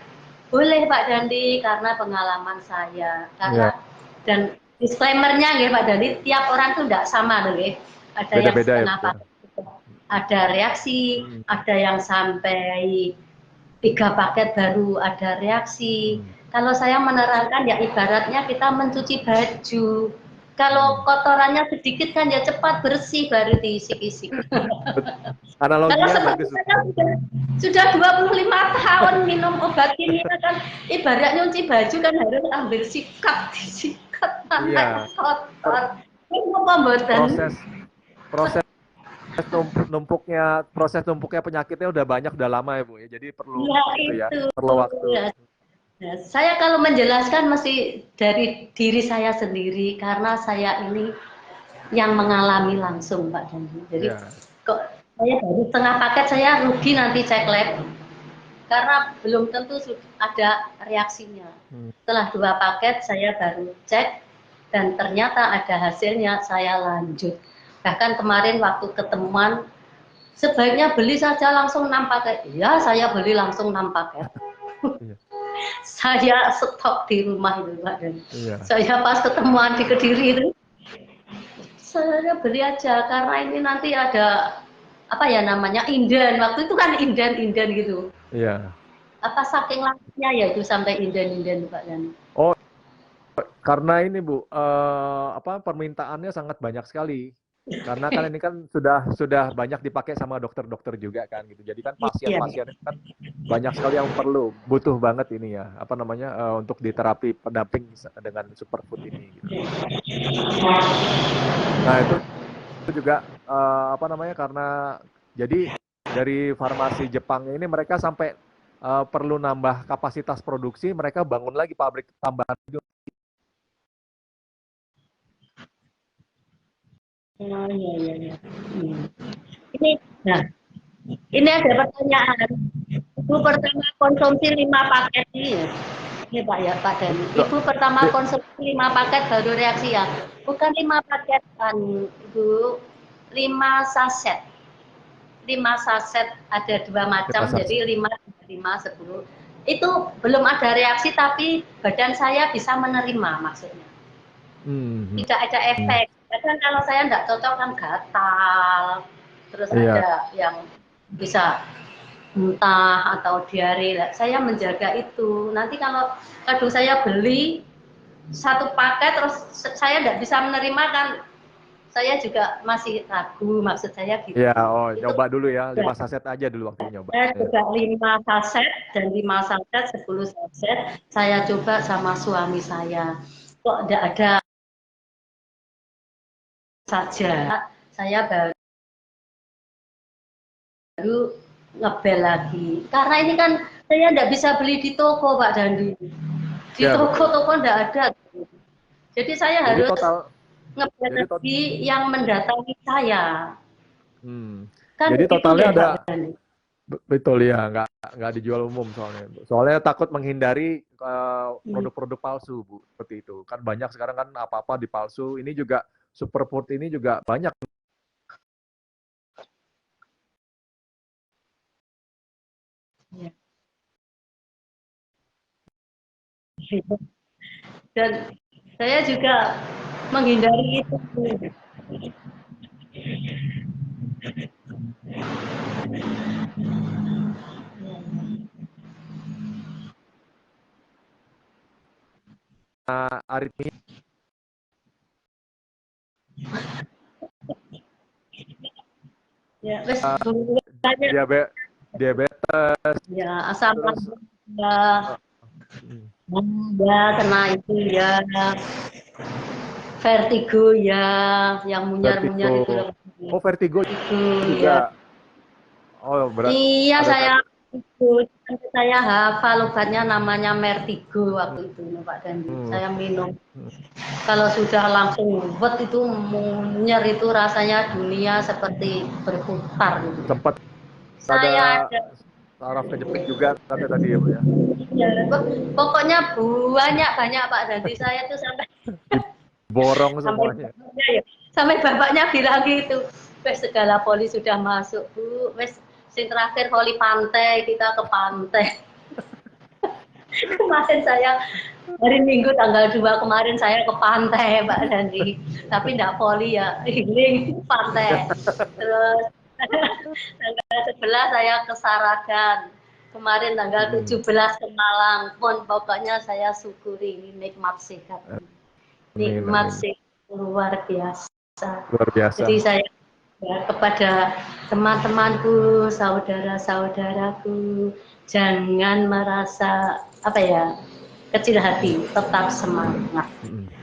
B: boleh Pak Dandi karena pengalaman saya. Karena dan disclaimer-nya nggih Pak Dandi, tiap orang tuh tidak sama nggih. Ada yang setengah paket, ada reaksi, ada yang sampai 3 paket baru ada reaksi. Kalau saya menerangkan ya ibaratnya kita mencuci baju. Kalau kotorannya sedikit kan ya cepat bersih baru diisik-isik.
A: Analoginya bagus.
B: Sudah 25 tahun minum obat ini kan ibaratnya nyuci baju kan harus ambil sikat, disikat sampai kotor.
A: Proses numpuknya penyakitnya udah banyak, udah lama ya Bu ya. Jadi perlu perlu waktu.
B: Nah, saya kalau menjelaskan mesti dari diri saya sendiri karena saya ini yang mengalami langsung Pak Dandi. Jadi kok saya baru setengah paket saya rugi nanti cek lab karena belum tentu ada reaksinya. Setelah 2 paket saya baru cek dan ternyata ada hasilnya, saya lanjut. Bahkan kemarin waktu ketemuan sebaiknya beli saja langsung 6 paket. Ya, saya beli langsung 6 paket. Saya stok di rumah itu Pak dan saya pas ketemuan di Kediri itu saya beli aja karena ini nanti ada apa ya namanya inden, waktu itu kan inden gitu.
A: Iya.
B: Apa saking lamanya ya itu sampai inden Pak dan.
A: Oh, karena ini Bu, permintaannya sangat banyak sekali. Karena kan ini kan sudah banyak dipakai sama dokter-dokter juga kan gitu. Jadi kan pasien-pasien kan banyak sekali yang butuh banget ini ya, untuk diterapi pendamping dengan superfood ini gitu. Nah, itu juga karena jadi dari farmasi Jepang ini mereka sampai perlu nambah kapasitas produksi, mereka bangun lagi pabrik tambahan.
B: Iya. Ini ada pertanyaan. Ibu pertama konsumsi 5 paket ini Pak ya Pak Dani. Ibu pertama konsumsi 5 paket baru reaksi ya. Bukan 5 paket kan Ibu, 5 saset. 5 saset ada 2 macam jadi 5, 10. Itu belum ada reaksi tapi badan saya bisa menerima maksudnya. Tidak ada efek. Kadang kalau saya tidak cocok kan gatal, terus ada yang bisa muntah atau diare. Saya menjaga itu. Nanti kalau saya beli 1 paket terus saya tidak bisa menerima kan, saya juga masih ragu maksud saya gitu.
A: Iya, coba dulu ya, 5 saset aja dulu waktu nyoba.
B: Saya coba 5 saset dan 5 saset, 10 saset. Saya coba sama suami saya. Kok tidak ada saja, saya baru ngebel lagi. Karena ini kan saya tidak bisa beli di toko Pak Dandi. Di toko-toko tidak ada. Jadi saya harus ngebel lagi yang mendatangi saya.
A: Kan jadi totalnya ada. Betul ya, nggak dijual umum soalnya. Soalnya takut menghindari produk-produk palsu Bu, seperti itu. Kan banyak sekarang kan apa-apa dipalsu. Ini juga superfood ini juga banyak.
B: Dan saya juga menghindari itu.
A: Aritmia.
B: Ya, wes
A: diabetes.
B: Ya, asam lambung ya, kena itu ya, vertigo ya, yang munyar-munyar itu loh.
A: Oh, vertigo
B: ya.
A: juga. Oh,
B: Iya, saya hafal obatnya namanya Mertigo waktu itu, Pak Dandi. Saya minum. Kalau sudah langsung buat itu munyer itu rasanya dunia seperti berputar. Gitu.
A: Sempat
B: Saya ada
A: saraf kejepit juga kata tadi ya, Bu ya.
B: Ya, pokoknya banyak Pak Dandi. Saya tuh sampai
A: borong semuanya.
B: Sampai bapaknya bilang gitu. Wes segala poli sudah masuk, Bu. Wes sing terakhir poli pantai, kita ke pantai. Kemarin saya hari Minggu tanggal 2 kemarin saya ke pantai Pak Dandi. Tapi enggak poli ya, healing pantai. Terus tanggal 11 saya ke Saragan. Kemarin tanggal 17 ke Malang. Pun pokoknya saya syukuri nikmat sehat. Nikmat sehat luar biasa.
A: Luar biasa.
B: Jadi saya ya, kepada teman-temanku, saudara-saudaraku, jangan merasa kecil hati, tetap semangat.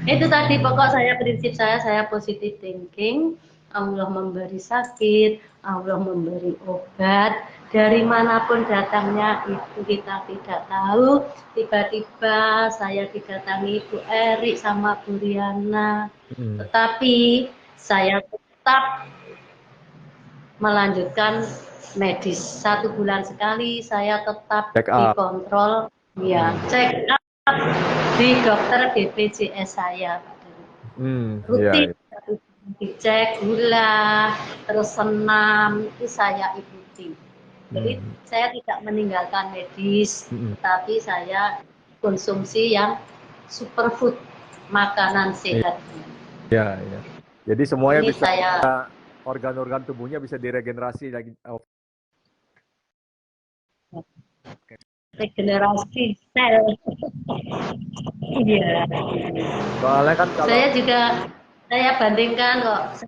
B: Itu tadi pokok prinsip saya positive thinking. Allah memberi sakit, Allah memberi obat. Dari manapun datangnya itu kita tidak tahu. Tiba-tiba saya didatangi Bu Erik sama Bu Riana. Tetapi saya tetap melanjutkan medis. 1 bulan sekali saya tetap dikontrol, ya, check up di dokter BPJS saya. Rutin dicek gula, terus senam itu saya ikuti. Jadi saya tidak meninggalkan medis, tapi saya konsumsi yang superfood, makanan sehat.
A: Ya, ya. Jadi semuanya ini bisa organ-organ tubuhnya bisa diregenerasi lagi.
B: Regenerasi sel. Iya.
A: Soalnya kan kalau
B: saya bandingkan kok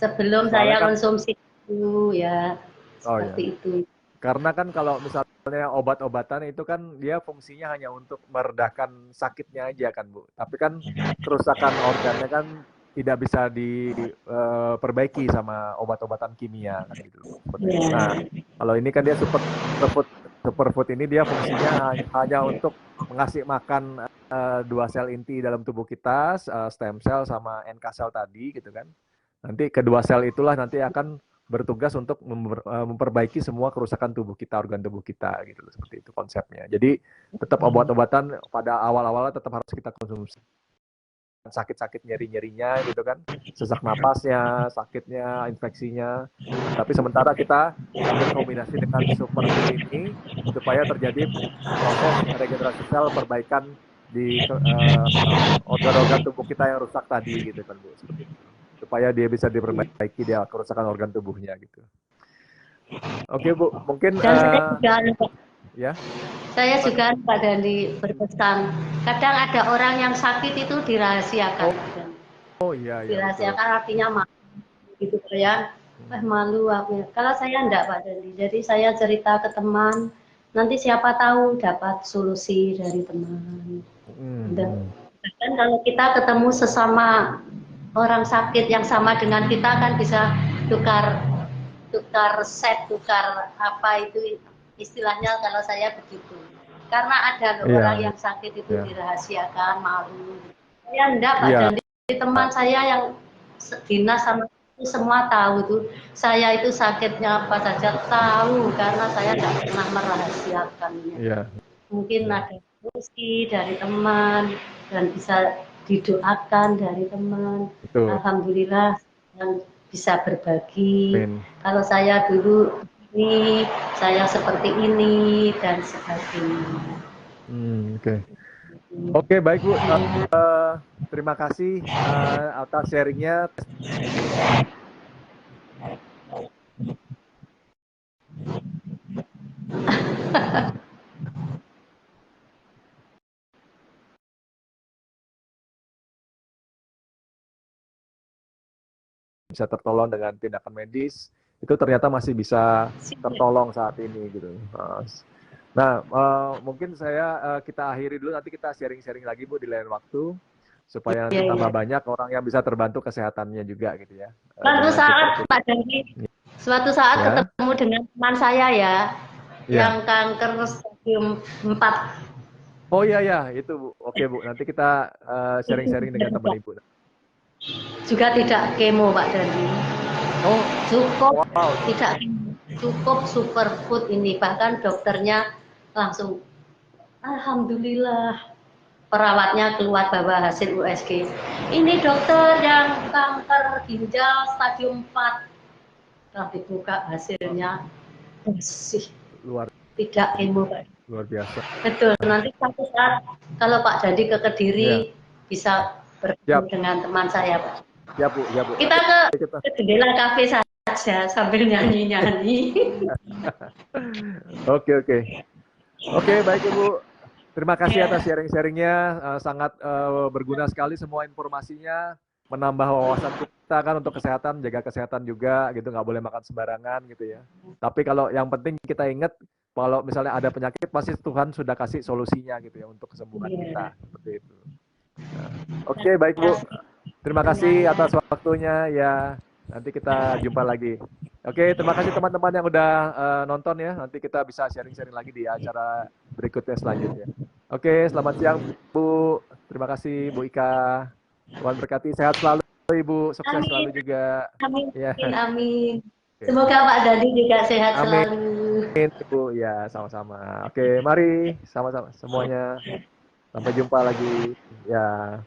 B: sebelum saya konsumsi itu ya seperti itu.
A: Karena kan kalau misalnya obat-obatan itu kan dia fungsinya hanya untuk meredakan sakitnya aja kan, Bu. Tapi kan kerusakan organnya kan tidak bisa diperbaiki sama obat-obatan kimia kan gitu. Nah, kalau ini kan dia superfood ini dia fungsinya hanya untuk mengasih makan 2 sel inti dalam tubuh kita, stem cell sama NK cell tadi gitu kan. Nanti kedua sel itulah nanti akan bertugas untuk memperbaiki semua kerusakan tubuh kita, organ tubuh kita gitu, seperti itu konsepnya. Jadi tetap obat-obatan pada awal-awalnya tetap harus kita konsumsi. Sakit-sakit nyeri-nyerinya gitu kan, sesak napasnya, sakitnya, infeksinya. Tapi sementara kita ambil kombinasi dengan superfood ini supaya terjadi proses regenerasi sel, perbaikan di organ-organ tubuh kita yang rusak tadi gitu kan, Bu, seperti itu. Supaya dia bisa diperbaiki dia kerusakan organ tubuhnya gitu. Oke, Bu, mungkin
B: ya. Saya juga Pak Dandi berpesan, kadang ada orang yang sakit itu dirahasiakan.
A: Oh iya,
B: dirahasiakan artinya malu gitu ya. Malu aku. Kalau saya enggak Pak Dandi. Jadi saya cerita ke teman, nanti siapa tahu dapat solusi dari teman. Dan kalau kita ketemu sesama orang sakit yang sama dengan kita kan bisa tukar resep, tukar apa itu istilahnya kalau saya begitu. Karena ada orang yang sakit itu dirahasiakan, malu. Saya enggak Pak Dandi, teman saya yang dinas sama itu semua tahu tuh. Saya itu sakitnya apa saja tahu karena saya enggak pernah merahasiakannya. Mungkin ada solusi dari teman dan bisa didoakan dari teman. Alhamdulillah yang bisa berbagi. Kalau saya dulu ini, saya seperti ini dan sebagainya.
A: Oke, baik Bu. terima kasih atas sharingnya. Bisa tertolong dengan tindakan medis, itu ternyata masih bisa tertolong saat ini gitu. Nah, mungkin kita akhiri dulu, nanti kita sharing-sharing lagi Bu di lain waktu supaya nanti tambah banyak orang yang bisa terbantu kesehatannya juga gitu ya.
B: Suatu saat ketemu dengan teman saya ya, yang kanker stadium 4.
A: Oh iya ya, itu Bu. Oke Bu, nanti kita sharing-sharing dengan teman Ibu.
B: Juga tidak kemo Pak Dandi.
A: Oh,
B: cukup tidak cukup superfood ini, bahkan dokternya langsung alhamdulillah, perawatnya keluar bawa hasil USG. Ini dokter yang kanker ginjal stadium 4. Setelah dibuka hasilnya bersih. Tidak kemo Pak.
A: Luar biasa.
B: Betul, nanti suatu saat kalau Pak Dandi ke Kediri bisa bertemu dengan teman saya Pak.
A: Ya Bu, ya Bu.
B: Kita ke jendela kafe saja sambil nyanyi-nyanyi.
A: Oke, baik Ibu. Terima kasih atas sharing-sharingnya, sangat berguna sekali semua informasinya, menambah wawasan kita kan untuk kesehatan, jaga kesehatan juga gitu, nggak boleh makan sembarangan gitu ya. Tapi kalau yang penting kita ingat, kalau misalnya ada penyakit, pasti Tuhan sudah kasih solusinya gitu ya untuk kesembuhan kita, seperti itu. Oke, baik Bu. Terima kasih atas waktunya ya. Nanti kita jumpa lagi. Oke, terima kasih teman-teman yang udah nonton ya. Nanti kita bisa sharing-sharing lagi di acara berikutnya selanjutnya. Oke, selamat siang Bu. Terima kasih Bu Ika. Tuhan berkati, sehat selalu Ibu, sukses selalu juga.
B: Amin. Ya. Amin. Semoga Pak Dandi juga sehat selalu.
A: Amin Ibu, ya sama-sama. Oke, mari sama-sama semuanya. Sampai jumpa lagi. Ya.